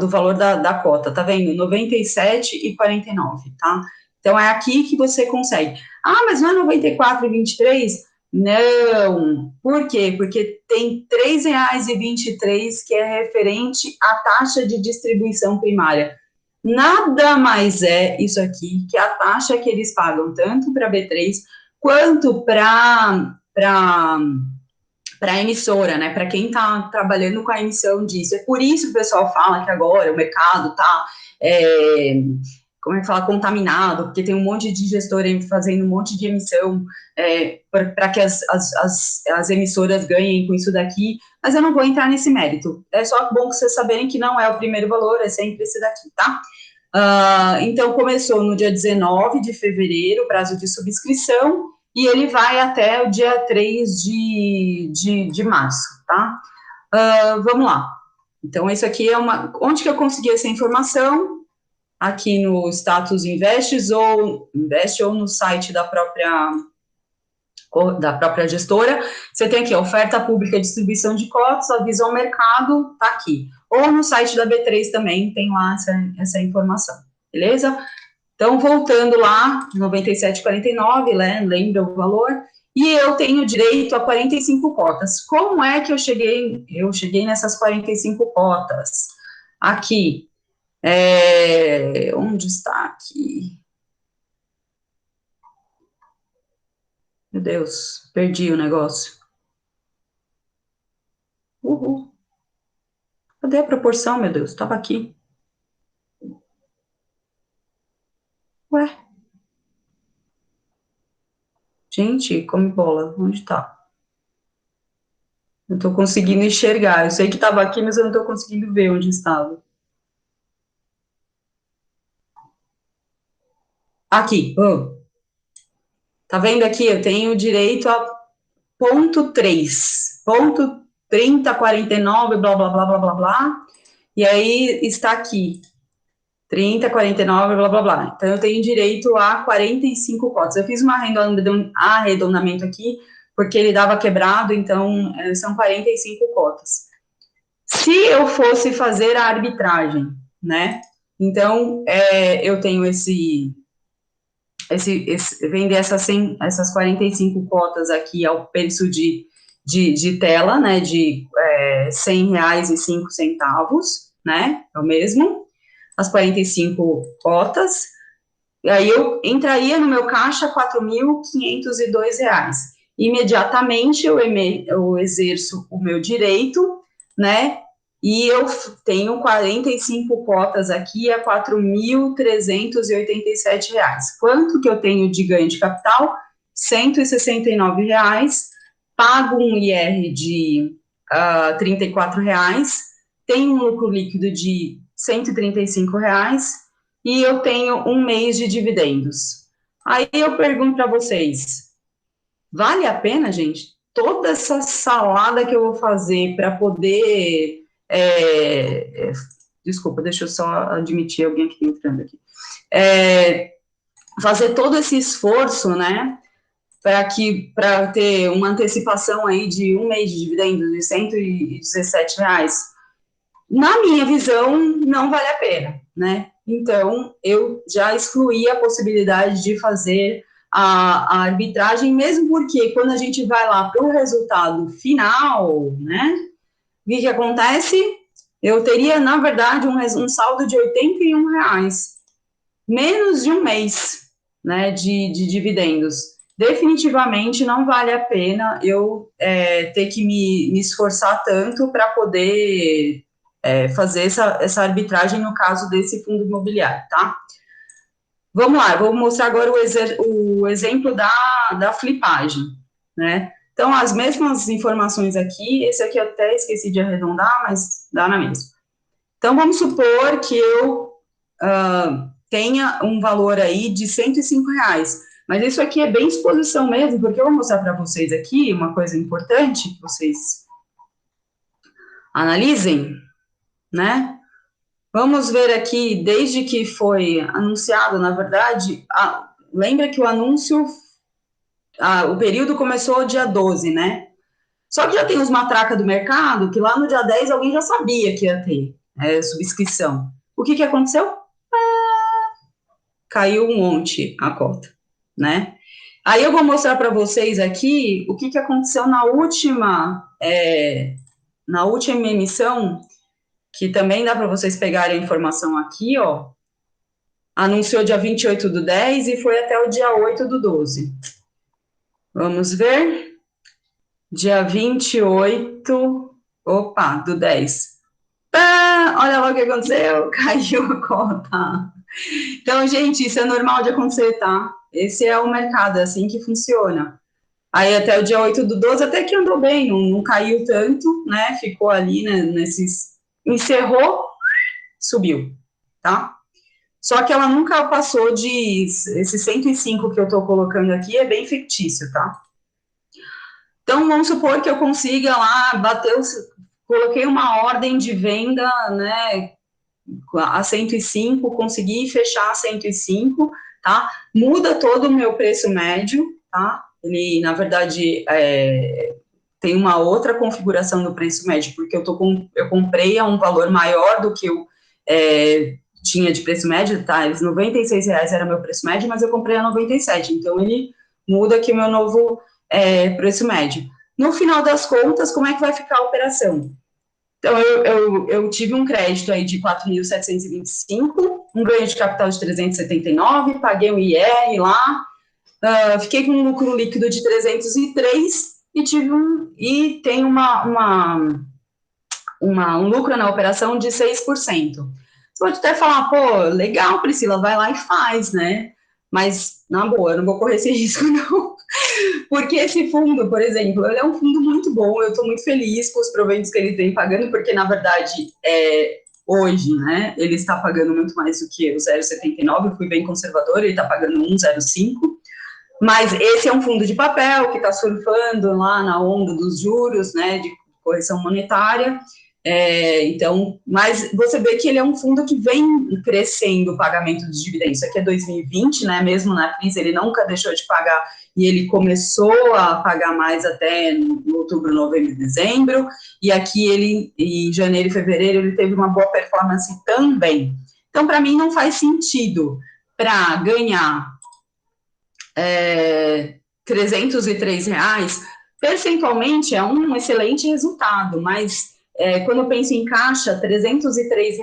valor da cota, tá vendo? 97,49, tá? Então, é aqui que você consegue. Mas não é 94,23? Não. Por quê? Porque tem R$ 3,23 que é referente à taxa de distribuição primária. Nada mais é isso aqui que a taxa que eles pagam tanto para a B3 quanto para a emissora, né, para quem está trabalhando com a emissão disso. É por isso que o pessoal fala que agora o mercado está, como é que fala, contaminado, porque tem um monte de gestor fazendo um monte de emissão para que as emissoras ganhem com isso daqui, mas eu não vou entrar nesse mérito. É só bom que vocês saberem que não é o primeiro valor, é sempre esse daqui, tá? Então, começou no dia 19 de fevereiro, prazo de subscrição, e ele vai até o dia 3 de março, tá? Vamos lá. Então, isso aqui é onde que eu consegui essa informação? Aqui no Status Invest ou no site da própria gestora. Você tem aqui, oferta pública de distribuição de cotas, aviso ao mercado, tá aqui. Ou no site da B3 também tem lá essa informação, beleza? Então, voltando lá, 97,49, né, lembra o valor, e eu tenho direito a 45 cotas. Como é que eu cheguei? Eu cheguei nessas 45 cotas. Aqui, onde está aqui? Meu Deus, perdi o negócio. Uhul. Cadê a proporção, meu Deus? Estava aqui. Ué? Gente, come bola, onde tá? Não estou conseguindo enxergar. Eu sei que estava aqui, mas eu não estou conseguindo ver onde estava. Aqui. Tá vendo aqui? Eu tenho direito a ponto 3. Ponto 30,49, blá, blá, blá, blá, blá, blá. E aí está aqui. 30,49, blá, blá, blá. Então, eu tenho direito a 45 cotas. Eu fiz um arredondamento aqui, porque ele dava quebrado, então, são 45 cotas. Se eu fosse fazer a arbitragem, né? Então, eu tenho vender essas 45 cotas aqui ao preço de tela, né, de R$100,05, né, é o mesmo, as 45 cotas, e aí eu entraria no meu caixa R$4.502. Imediatamente eu exerço o meu direito, né, e eu tenho 45 cotas aqui a R$4.387. Quanto que eu tenho de ganho de capital? R$169, pago um IR de R$34, tenho um lucro líquido de R$135, e eu tenho um mês de dividendos. Aí eu pergunto para vocês, vale a pena, gente? Toda essa salada que eu vou fazer para poder... desculpa, deixa eu só admitir alguém que está entrando aqui. Fazer todo esse esforço, né, para ter uma antecipação aí de um mês de dividendos de R$117, na minha visão, não vale a pena, né? Então, eu já excluí a possibilidade de fazer a arbitragem, mesmo porque quando a gente vai lá para o resultado final, né, o que acontece? Eu teria, na verdade, um saldo de R$81, menos de um mês, né, de dividendos. Definitivamente não vale a pena eu ter que me esforçar tanto para poder fazer essa arbitragem no caso desse fundo imobiliário, tá? Vamos lá, eu vou mostrar agora o exemplo da flipagem, né? Então, as mesmas informações aqui, esse aqui eu até esqueci de arredondar, mas dá na mesma. Então, vamos supor que eu tenha um valor aí de R$105, mas isso aqui é bem exposição mesmo, porque eu vou mostrar para vocês aqui uma coisa importante, que vocês analisem, né? Vamos ver aqui, desde que foi anunciado, na verdade, lembra que o anúncio, o período começou dia 12, né? Só que já tem os matraca do mercado, que lá no dia 10 alguém já sabia que ia ter subscrição. O que aconteceu? Caiu um monte a cota, né? Aí eu vou mostrar para vocês aqui o que aconteceu na última emissão, que também dá para vocês pegarem a informação aqui, ó. Anunciou dia 28/10 e foi até o dia 8/12. Vamos ver. Dia 28, do 10. Olha lá o que aconteceu, caiu a cota. Então, gente, isso é normal de acontecer, tá? Esse é o mercado, é assim que funciona. Aí até o dia 8/12 até que andou bem, não caiu tanto, né? Ficou ali, né, encerrou, subiu, tá? Só que ela nunca passou de... Esse 105 que eu tô colocando aqui é bem fictício, tá? Então, vamos supor que eu consiga lá coloquei uma ordem de venda, né, a 105, consegui fechar a 105, tá? Muda todo o meu preço médio, tá? Ele, na verdade, tem uma outra configuração do preço médio, porque eu comprei a um valor maior do que eu tinha de preço médio, tá? R$96 era meu preço médio, mas eu comprei a 97, então ele muda aqui o meu novo preço médio. No final das contas, como é que vai ficar a operação? Então, eu tive um crédito aí de 4.725, um ganho de capital de 379, paguei um IR lá, fiquei com um lucro líquido de 303 e tenho um lucro na operação de 6%. Você pode até falar, pô, legal, Priscila, vai lá e faz, né? Mas, na boa, eu não vou correr esse risco, não. Porque esse fundo, por exemplo, ele é um fundo muito bom, eu estou muito feliz com os proventos que ele tem pagando, porque, na verdade, hoje, né, ele está pagando muito mais do que o 0,79, eu fui bem conservador, ele está pagando 1,05, mas esse é um fundo de papel que está surfando lá na onda dos juros, né, de correção monetária, então, mas você vê que ele é um fundo que vem crescendo o pagamento dos dividendos. Isso aqui é 2020, né, mesmo na crise ele nunca deixou de pagar, e ele começou a pagar mais até no outubro, novembro e dezembro, e aqui ele, em janeiro e fevereiro, ele teve uma boa performance também. Então, para mim, não faz sentido para ganhar R$ 303, percentualmente é um excelente resultado, mas quando eu penso em caixa, R$ 303,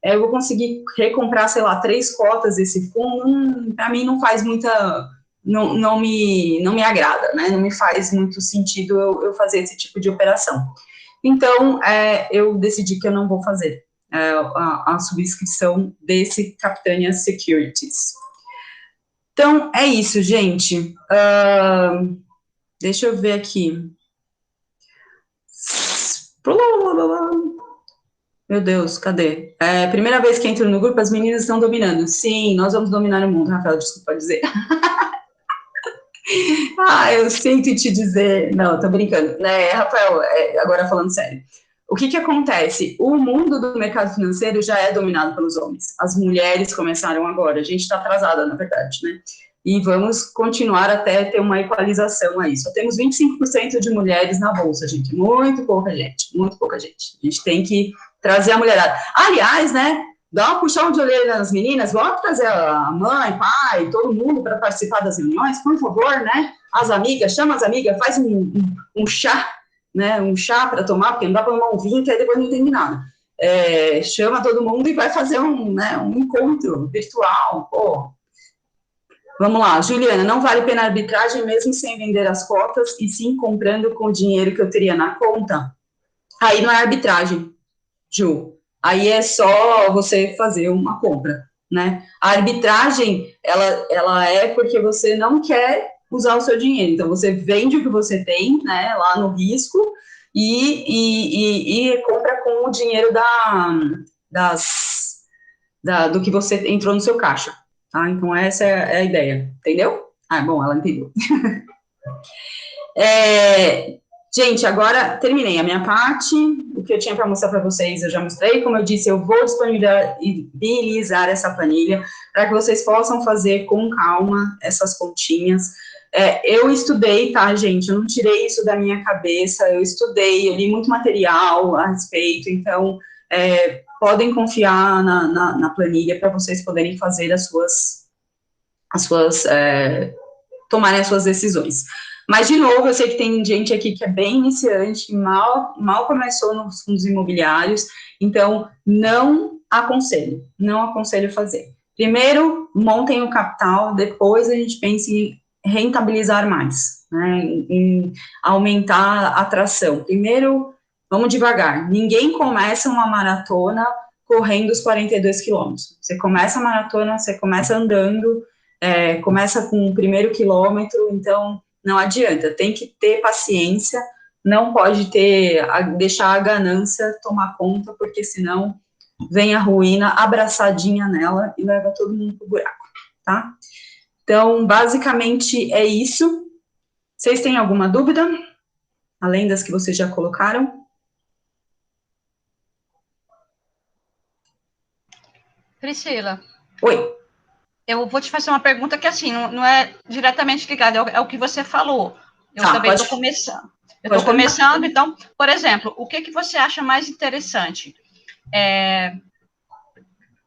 eu vou conseguir recomprar, sei lá, 3 cotas desse fundo, para mim não faz muita, não me agrada, né? Não me faz muito sentido eu fazer esse tipo de operação. Então, eu decidi que eu não vou fazer a subscrição desse Capitânia Securities. Então, é isso, gente. Deixa eu ver aqui. Meu Deus, cadê? Primeira vez que entro no grupo, as meninas estão dominando. Sim, nós vamos dominar o mundo, Rafael, desculpa dizer. Eu sinto te dizer... Não, tô brincando. Né, Rafael, agora falando sério. O que acontece? O mundo do mercado financeiro já é dominado pelos homens. As mulheres começaram agora. A gente está atrasada, na verdade, né? E vamos continuar até ter uma equalização aí. Só temos 25% de mulheres na bolsa, gente. Muito pouca gente, muito pouca gente. A gente tem que trazer a mulherada. Aliás, né? Dá uma puxão de orelha nas meninas, vamos trazer a mãe, pai, todo mundo para participar das reuniões, por favor, né? As amigas, chama as amigas, faz um chá, né? Um chá para tomar, porque não dá para tomar um vinho, que aí depois não tem nada. Chama todo mundo e vai fazer um encontro virtual, pô. Vamos lá, Juliana, não vale pena arbitragem mesmo sem vender as cotas e sim comprando com o dinheiro que eu teria na conta? Aí não é arbitragem, Ju. Aí é só você fazer uma compra, né? A arbitragem, ela é porque você não quer usar o seu dinheiro. Então, você vende o que você tem, né, lá no risco e compra com o dinheiro do que você entrou no seu caixa. Tá? Então, essa é a ideia, entendeu? Bom, ela entendeu. Gente, agora terminei a minha parte, o que eu tinha para mostrar para vocês eu já mostrei, como eu disse, eu vou disponibilizar essa planilha para que vocês possam fazer com calma essas continhas. Eu estudei, tá, gente, eu não tirei isso da minha cabeça, eu estudei, eu li muito material a respeito, então, podem confiar na planilha para vocês poderem fazer tomarem as suas decisões. Mas, de novo, eu sei que tem gente aqui que é bem iniciante, mal começou nos fundos imobiliários, então, não aconselho fazer. Primeiro, montem o capital, depois a gente pensa em rentabilizar mais, né, em aumentar a atração. Primeiro, vamos devagar, ninguém começa uma maratona correndo os 42 quilômetros. Você começa a maratona, você começa andando, começa com o primeiro quilômetro, então não adianta, tem que ter paciência, não pode deixar a ganância tomar conta, porque senão vem a ruína abraçadinha nela e leva todo mundo pro buraco, tá? Então, basicamente é isso. Vocês têm alguma dúvida? Além das que vocês já colocaram? Priscila. Oi. Eu vou te fazer uma pergunta que, assim, não é diretamente ligada, é o que você falou. Eu também estou começando. Eu estou começando, então, por exemplo, o que você acha mais interessante?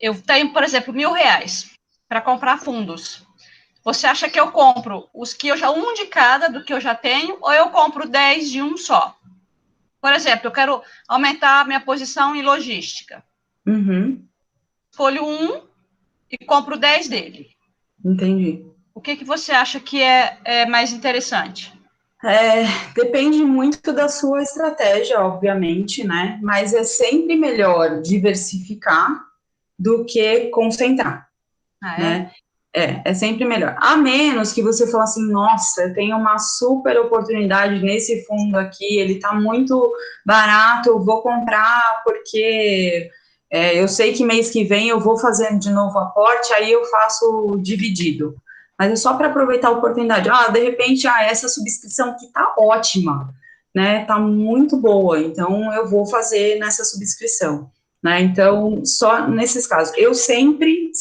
Eu tenho, por exemplo, R$ 1.000 para comprar fundos. Você acha que eu compro um de cada do que eu já tenho, ou eu compro 10 de um só? Por exemplo, eu quero aumentar a minha posição em logística. Uhum. Escolho um e compro 10 dele. Entendi. O que você acha que é mais interessante? Depende muito da sua estratégia, obviamente, né? Mas é sempre melhor diversificar do que concentrar, né? É sempre melhor. A menos que você fale assim, nossa, eu tenho uma super oportunidade nesse fundo aqui, ele tá muito barato, eu vou comprar porque eu sei que mês que vem eu vou fazer de novo aporte, aí eu faço dividido. Mas é só para aproveitar a oportunidade. De repente, essa subscrição aqui tá ótima, né? Tá muito boa, então eu vou fazer nessa subscrição, né? Então, só nesses casos. Eu sempre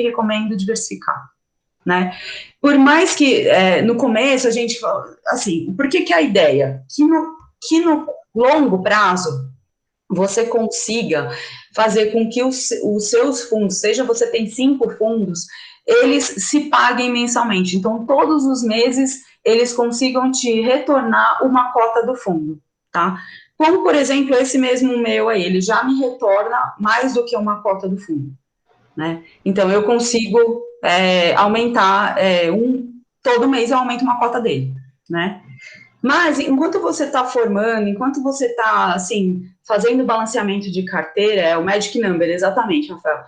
recomendo diversificar, né? Por mais que no começo a gente fala, assim, por que a ideia? Que no longo prazo, você consiga fazer com que os seus fundos, seja você tem 5 fundos, eles se paguem mensalmente. Então, todos os meses, eles consigam te retornar uma cota do fundo, tá? Como, por exemplo, esse mesmo meu aí, ele já me retorna mais do que uma cota do fundo, né? Então, eu consigo aumentar, todo mês eu aumento uma cota dele, né? Mas, enquanto você está formando, enquanto você está, assim, fazendo balanceamento de carteira, é o Magic Number, exatamente, Rafael.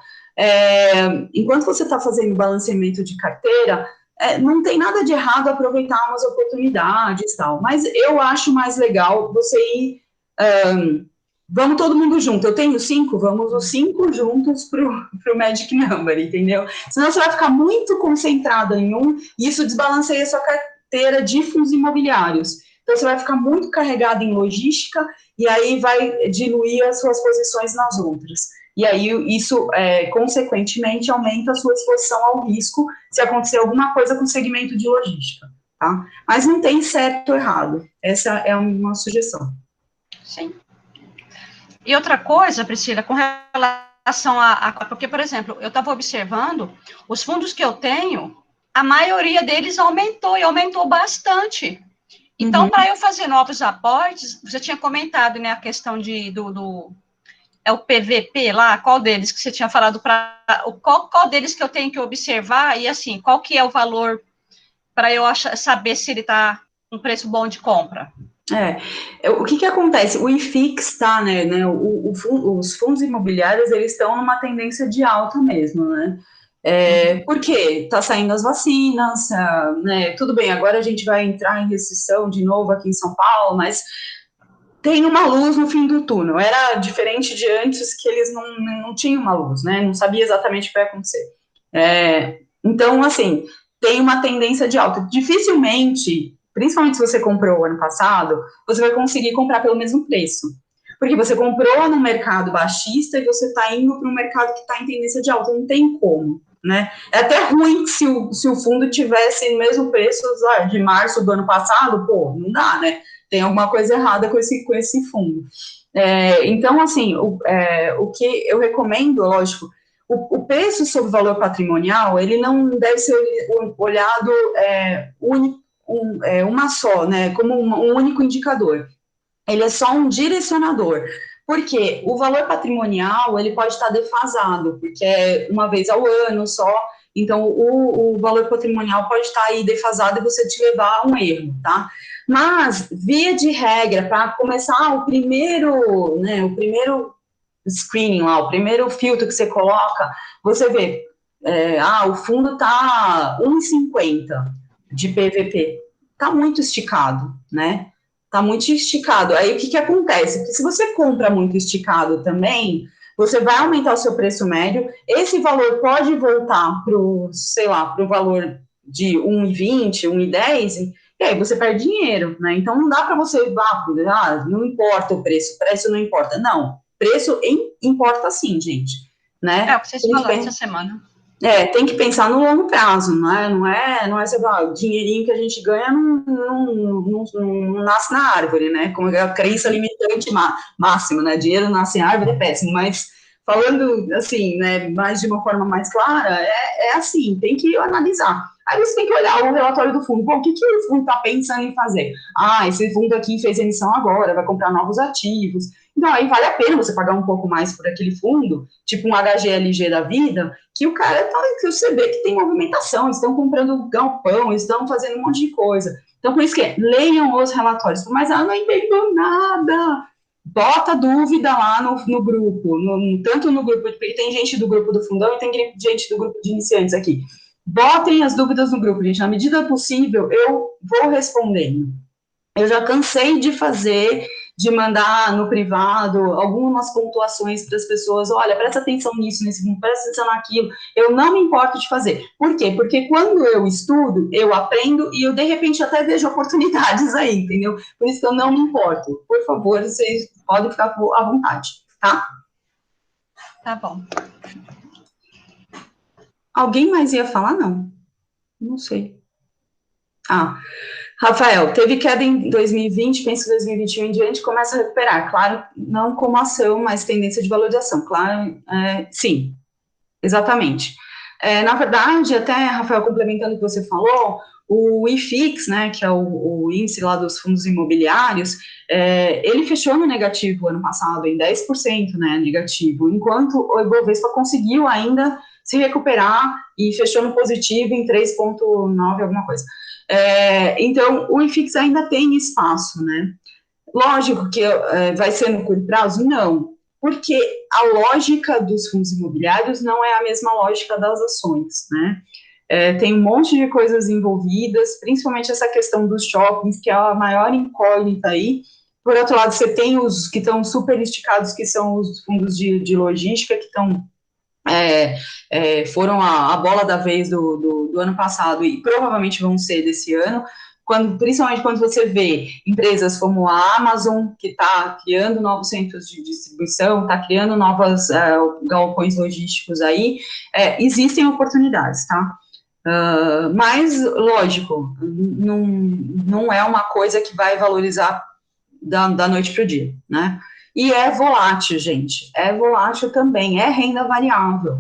Enquanto você está fazendo balanceamento de carteira, não tem nada de errado aproveitar umas oportunidades e tal, mas eu acho mais legal você ir, vamos todo mundo junto, eu tenho 5, vamos os 5 juntos pro Magic Number, entendeu? Senão você vai ficar muito concentrado em um, e isso desbalanceia a sua carteira de fundos imobiliários. Então, você vai ficar muito carregado em logística e aí vai diluir as suas posições nas outras. E aí, isso, consequentemente, aumenta a sua exposição ao risco se acontecer alguma coisa com o segmento de logística, tá? Mas não tem certo ou errado. Essa é uma sugestão. Sim. E outra coisa, Priscila, com relação porque, por exemplo, eu estava observando, os fundos que eu tenho, a maioria deles aumentou, e aumentou bastante. Então, para eu fazer novos aportes, você tinha comentado, né, a questão é o PVP lá, qual deles que você tinha falado, qual deles que eu tenho que observar, e assim, qual que é o valor para eu saber se ele está um preço bom de compra? O que acontece? O IFIX tá, né, os fundos imobiliários, eles estão numa tendência de alta mesmo, né? Porque está saindo as vacinas, né? Tudo bem, agora a gente vai entrar em recessão de novo aqui em São Paulo, mas tem uma luz no fim do túnel. Era diferente de antes, que eles não tinham uma luz, né? Não sabia exatamente o que ia acontecer. Então, assim, tem uma tendência de alta. Dificilmente, principalmente se você comprou ano passado, você vai conseguir comprar pelo mesmo preço. Porque você comprou no mercado baixista e você está indo para um mercado que está em tendência de alta. Não tem como, né? É até ruim se o fundo tivesse o mesmo preço de março do ano passado, pô, não dá, né? Tem alguma coisa errada com esse fundo. Então, assim, o que eu recomendo, lógico, o preço sobre o valor patrimonial, ele não deve ser olhado uma só, né, como um único indicador. Ele é só um direcionador. Porque o valor patrimonial, ele pode estar defasado, porque é uma vez ao ano só, então o valor patrimonial pode estar aí defasado e você te levar a um erro, tá? Mas, via de regra, para começar o primeiro screening lá, o primeiro filtro que você coloca, você vê, o fundo está 1,50 de PVP, está muito esticado, né? Está muito esticado. Aí o que acontece? Porque se você compra muito esticado também, você vai aumentar o seu preço médio, esse valor pode voltar para o, sei lá, para o valor de 1,20, 1,10, e aí você perde dinheiro, né? Então não dá para você, não importa o preço não importa. Não, preço importa sim, gente, né? É o que vocês falaram essa semana. Tem que pensar no longo prazo, não é sei lá, o dinheirinho que a gente ganha não nasce na árvore, né? Como é a crença limitante máxima, né? Dinheiro nasce em árvore é péssimo, mas falando assim, né, mais de uma forma mais clara, assim, tem que analisar. Aí você tem que olhar o relatório do fundo. Bom, o que o fundo está pensando em fazer? Esse fundo aqui fez emissão agora, vai comprar novos ativos. Então, aí vale a pena você pagar um pouco mais por aquele fundo, tipo um HGLG da vida, que o cara que você vê que tem movimentação, eles estão comprando galpão, eles estão fazendo um monte de coisa. Então, por isso que leiam os relatórios. Mas não entendo nada. Bota dúvida lá no grupo, tanto no grupo, porque tem gente do grupo do fundão e tem gente do grupo de iniciantes aqui. Botem as dúvidas no grupo, gente. Na medida possível, eu vou respondendo. Eu já cansei de mandar no privado algumas pontuações para as pessoas, olha, presta atenção nisso, nesse fundo, presta atenção naquilo, eu não me importo de fazer. Por quê? Porque quando eu estudo, eu aprendo e eu, de repente, até vejo oportunidades aí, entendeu? Por isso que eu não me importo. Por favor, vocês podem ficar à vontade, tá? Tá bom. Alguém mais ia falar? Não. Não sei. Rafael, teve queda em 2020, penso que 2021 em diante começa a recuperar. Claro, não como ação, mas tendência de valorização. Claro, sim, exatamente. Na verdade, até, Rafael, complementando o que você falou, o IFIX, né, que é o índice lá dos fundos imobiliários, ele fechou no negativo ano passado, em 10%, né, negativo, enquanto o Ibovespa conseguiu ainda se recuperar e fechou no positivo em 3,9, alguma coisa. Então, o IFIX ainda tem espaço, né? Lógico que vai ser no curto prazo? Não, porque a lógica dos fundos imobiliários não é a mesma lógica das ações, né? Tem um monte de coisas envolvidas, principalmente essa questão dos shoppings, que é a maior incógnita aí. Por outro lado, você tem os que estão super esticados, que são os fundos de logística, que estão foram a bola da vez do ano passado e provavelmente vão ser desse ano, principalmente quando você vê empresas como a Amazon, que está criando novos centros de distribuição, está criando novos galpões logísticos aí, existem oportunidades, tá? Mas, lógico, não é uma coisa que vai valorizar da noite para o dia, né? E é volátil, gente, é volátil também, é renda variável,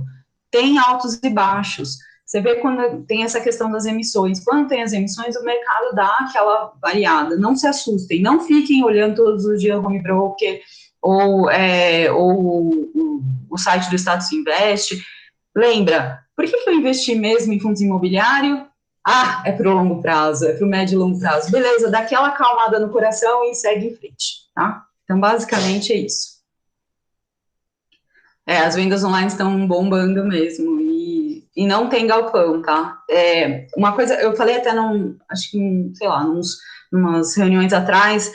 tem altos e baixos. Você vê quando tem essa questão das emissões, quando tem as emissões, o mercado dá aquela variada, não se assustem, não fiquem olhando todos os dias o home broker ou o site do Status Invest. Lembra, por que eu investi mesmo em fundos imobiliários? É para o longo prazo, é para o médio e longo prazo. Beleza, dá aquela acalmada no coração e segue em frente, tá? Então, basicamente é isso. As vendas online estão bombando mesmo, e não tem galpão, tá? Uma coisa, eu falei até acho que, sei lá, umas reuniões atrás,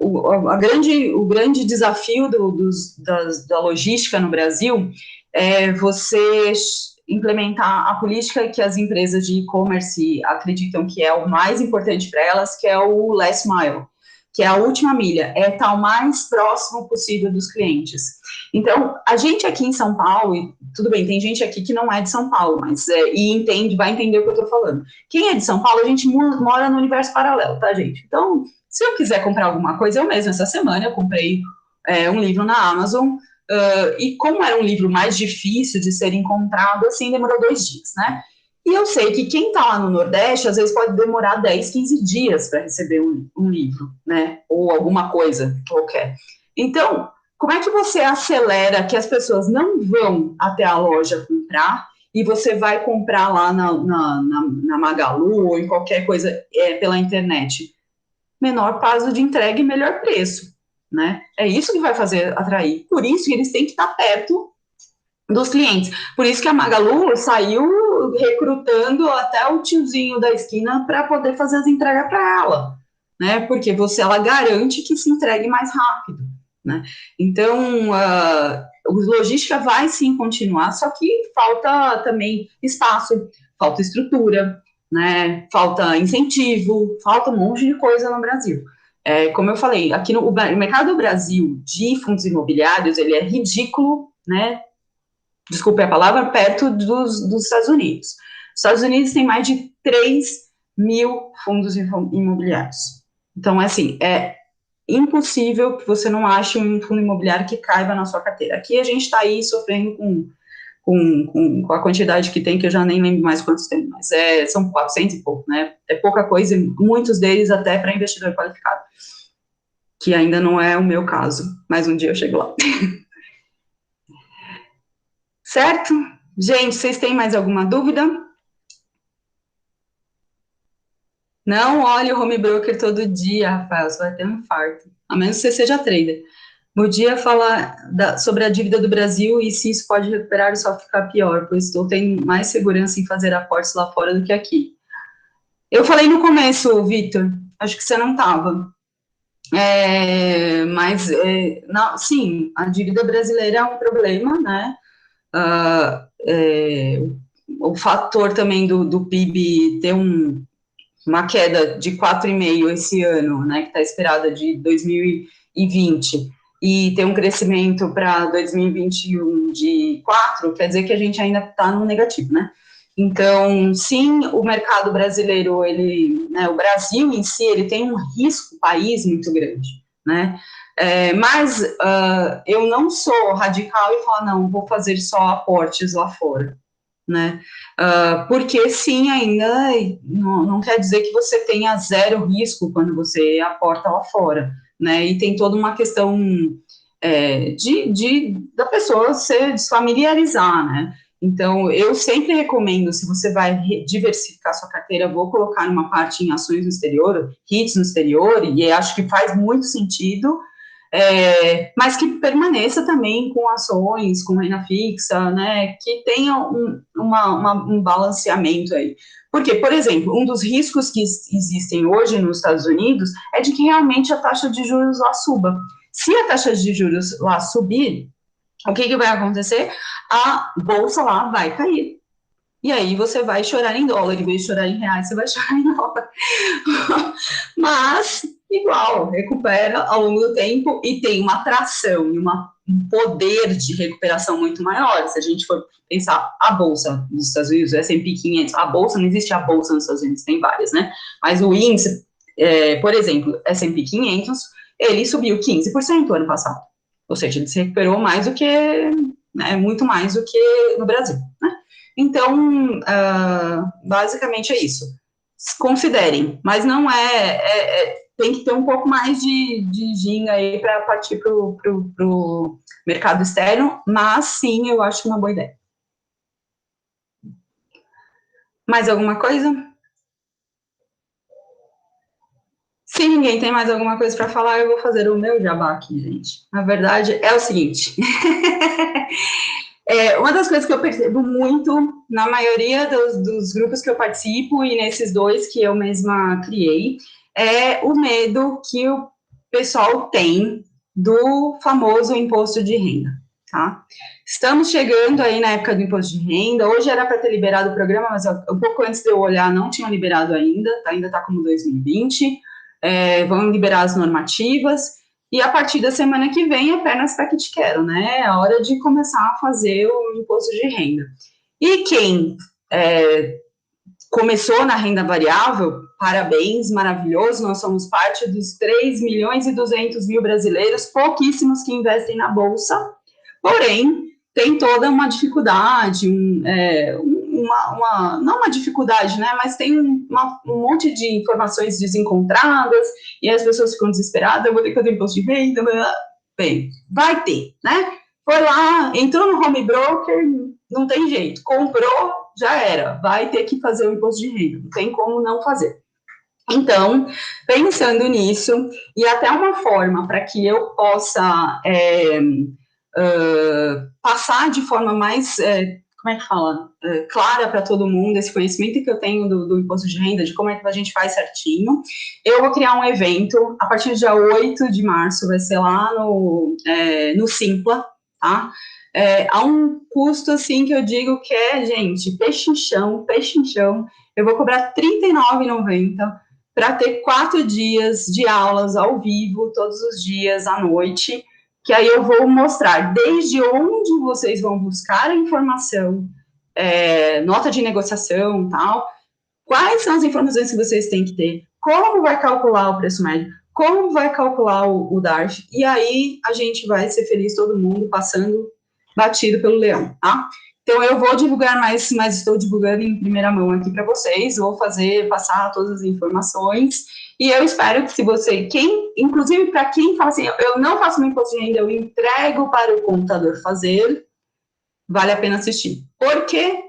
o grande desafio da logística no Brasil é você implementar a política que as empresas de e-commerce acreditam que é o mais importante para elas, que é o last mile, que é a última milha, estar o mais próximo possível dos clientes. Então, a gente aqui em São Paulo, e tudo bem, tem gente aqui que não é de São Paulo, mas vai entender o que eu estou falando. Quem é de São Paulo, a gente mora no universo paralelo, tá, gente? Então, se eu quiser comprar alguma coisa, eu mesmo, essa semana, eu comprei um livro na Amazon, e como era um livro mais difícil de ser encontrado, assim, demorou 2 dias, né? E eu sei que quem está lá no Nordeste, às vezes pode demorar 10, 15 dias para receber um livro, né? Ou alguma coisa qualquer. Então, como é que você acelera que as pessoas não vão até a loja comprar e você vai comprar lá na Magalu ou em qualquer coisa pela internet? Menor prazo de entrega e melhor preço, né? É isso que vai fazer atrair. Por isso que eles têm que estar perto dos clientes. Por isso que a Magalu saiu recrutando até o tiozinho da esquina para poder fazer as entregas para ela, né? Porque ela garante que se entregue mais rápido, né? Então, a logística vai sim continuar, só que falta também espaço, falta estrutura, né? Falta incentivo, falta um monte de coisa no Brasil. Como eu falei, aqui o mercado do Brasil de fundos imobiliários, ele é ridículo, né? Desculpe a palavra, perto dos Estados Unidos. Os Estados Unidos tem mais de 3.000 fundos imobiliários. Então, assim, é impossível que você não ache um fundo imobiliário que caiba na sua carteira. Aqui a gente está aí sofrendo com a quantidade que tem, que eu já nem lembro mais quantos tem, mas são 400 e pouco, né? É pouca coisa, e muitos deles até para investidor qualificado, que ainda não é o meu caso, mas um dia eu chego lá. Certo? Gente, vocês têm mais alguma dúvida? Não olhe o home broker todo dia, Rafael, você vai ter um infarto. A menos que você seja trader. No dia fala sobre a dívida do Brasil e se isso pode recuperar ou só ficar pior, pois estou tendo mais segurança em fazer aportes lá fora do que aqui. Eu falei no começo, Vitor, acho que você não estava. Mas, não, sim, a dívida brasileira é um problema, né? O fator também do PIB ter uma queda de 4,5% esse ano, né, que está esperada de 2020, e ter um crescimento para 2021 de 4%, quer dizer que a gente ainda está no negativo, né? Então, sim, o mercado brasileiro, o Brasil em si, ele tem um risco país muito grande, né? Mas eu não sou radical e falo, não, vou fazer só aportes lá fora, né? Porque sim, ainda não quer dizer que você tenha zero risco quando você aporta lá fora, né? E tem toda uma questão da pessoa se desfamiliarizar, né? Então, eu sempre recomendo, se você vai diversificar sua carteira, vou colocar uma parte em ações no exterior, REITs no exterior, e acho que faz muito sentido, mas que permaneça também com ações, com renda fixa, né, que tenha um balanceamento aí. Porque, por exemplo, um dos riscos que existem hoje nos Estados Unidos é de que realmente a taxa de juros lá suba. Se a taxa de juros lá subir, o que vai acontecer? A bolsa lá vai cair. E aí você vai chorar em dólar, em vez de chorar em reais, você vai chorar em dólar. Mas, igual, recupera ao longo do tempo e tem uma atração e um poder de recuperação muito maior. Se a gente for pensar a Bolsa dos Estados Unidos, o S&P 500, a Bolsa, não existe a Bolsa nos Estados Unidos, tem várias, né? Mas o índice, por exemplo, S&P 500, ele subiu 15% ano passado. Ou seja, ele se recuperou mais do que, né, muito mais do que no Brasil, né? Então, basicamente é isso. Considerem, mas não tem que ter um pouco mais de ginga aí para partir para o mercado externo, mas sim, eu acho uma boa ideia. Mais alguma coisa? Se ninguém tem mais alguma coisa para falar, eu vou fazer o meu jabá aqui, gente. Na verdade, é o seguinte. Uma das coisas que eu percebo muito na maioria dos grupos que eu participo e nesses dois que eu mesma criei, é o medo que o pessoal tem do famoso imposto de renda, tá? Estamos chegando aí na época do imposto de renda, hoje era para ter liberado o programa, mas um pouco antes de eu olhar, não tinham liberado ainda está como 2020, vão liberar as normativas, e a partir da semana que vem é pernas para que te quero, né? É a hora de começar a fazer o imposto de renda. E quem começou na renda variável, parabéns, maravilhoso, nós somos parte dos 3.200.000 brasileiros, pouquíssimos que investem na Bolsa, porém, tem toda uma dificuldade, não uma dificuldade, né, mas tem um monte de informações desencontradas, e as pessoas ficam desesperadas, eu vou ter que fazer imposto de renda, bem, vai ter, né, foi lá, entrou no home broker, não tem jeito, comprou, já era, vai ter que fazer o imposto de renda, não tem como não fazer. Então, pensando nisso, e até uma forma para que eu possa passar de forma mais, como é que fala, clara para todo mundo, esse conhecimento que eu tenho do imposto de renda, de como é que a gente faz certinho, eu vou criar um evento, a partir do dia 8 de março, vai ser lá no Simpla, tá? Há um custo, assim, que eu digo que gente, peixe em chão, eu vou cobrar R$39,90 para ter 4 dias de aulas ao vivo, todos os dias, à noite, que aí eu vou mostrar desde onde vocês vão buscar a informação, nota de negociação, tal, quais são as informações que vocês têm que ter, como vai calcular o preço médio, como vai calcular o DARF, e aí a gente vai ser feliz todo mundo passando batido pelo leão, tá? Então, eu vou divulgar mais, mas estou divulgando em primeira mão aqui para vocês, vou passar todas as informações, e eu espero que se você, inclusive para quem fala assim, eu não faço meu imposto de renda, eu entrego para o contador fazer, vale a pena assistir. Por quê?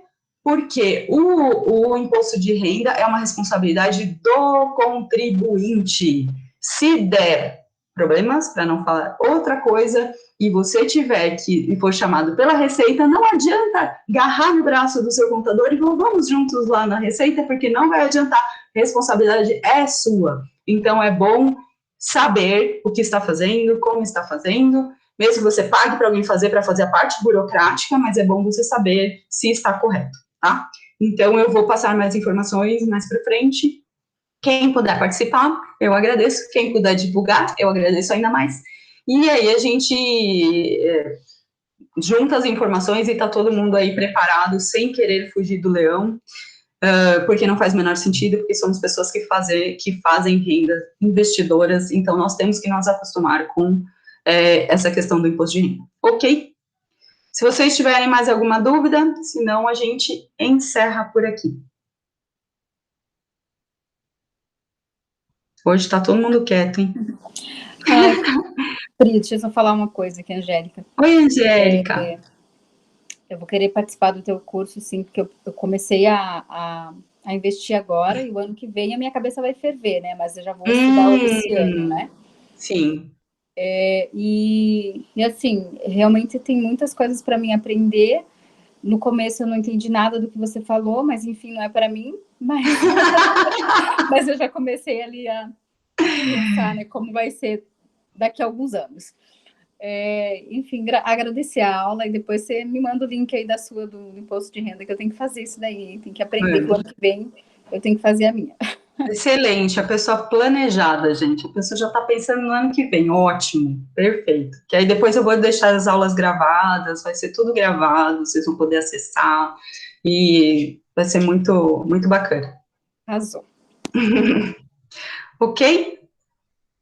Porque o imposto de renda é uma responsabilidade do contribuinte. Se der problemas, para não falar outra coisa, e você tiver e for chamado pela Receita, não adianta agarrar no braço do seu contador e falar, vamos juntos lá na Receita, porque não vai adiantar, a responsabilidade é sua. Então, é bom saber o que está fazendo, como está fazendo, mesmo que você pague para alguém fazer, para fazer a parte burocrática, mas é bom você saber se está correto, tá? Então, eu vou passar mais informações mais para frente. Quem puder participar, eu agradeço. Quem puder divulgar, eu agradeço ainda mais. E aí a gente junta as informações e está todo mundo aí preparado, sem querer fugir do leão, porque não faz o menor sentido, porque somos pessoas que fazem renda, investidoras, então nós temos que nos acostumar com essa questão do imposto de renda. Ok? Se vocês tiverem mais alguma dúvida, senão a gente encerra por aqui. Hoje está todo mundo quieto, hein? Pri, deixa eu só falar uma coisa aqui, Angélica. Oi, Angélica. Eu vou querer participar do teu curso, sim, porque eu comecei a investir agora e o ano que vem a minha cabeça vai ferver, né? Mas eu já vou estudar esse ano, né? Sim. E assim, realmente tem muitas coisas para mim aprender. No começo eu não entendi nada do que você falou, mas enfim, não é para mim. Mas eu já comecei ali a pensar, né, como vai ser daqui a alguns anos. Enfim, agradecer a aula e depois você me manda o link aí do imposto de renda, que eu tenho que fazer isso daí, tem que aprender que o ano que vem eu tenho que fazer a minha. Excelente, a pessoa planejada, gente, a pessoa já está pensando no ano que vem, ótimo, perfeito, que aí depois eu vou deixar as aulas gravadas, vai ser tudo gravado, vocês vão poder acessar, e vai ser muito, muito bacana. Arrasou. Ok?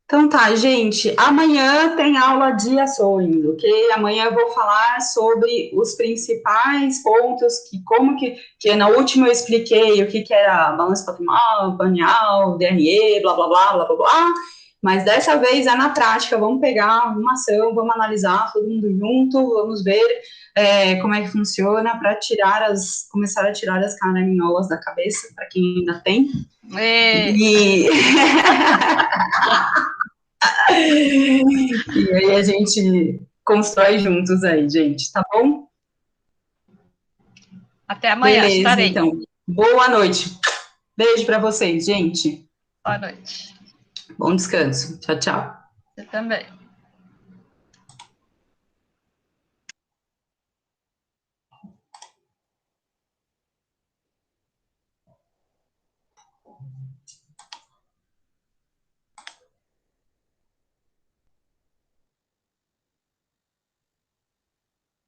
Então tá, gente, amanhã tem aula de ações, ok? Amanhã eu vou falar sobre os principais pontos, que na última eu expliquei o que era balanço patrimonial, DRE, blá, blá, blá, blá, blá, blá, mas dessa vez é na prática, vamos pegar uma ação, vamos analisar todo mundo junto, vamos ver como é que funciona para começar a tirar as caraminholas da cabeça, para quem ainda tem. E aí a gente constrói juntos aí, gente, tá bom? Até amanhã, Beleza, estarei. então. Boa noite. Beijo para vocês, gente. Boa noite. Bom descanso. Tchau, tchau. Você também.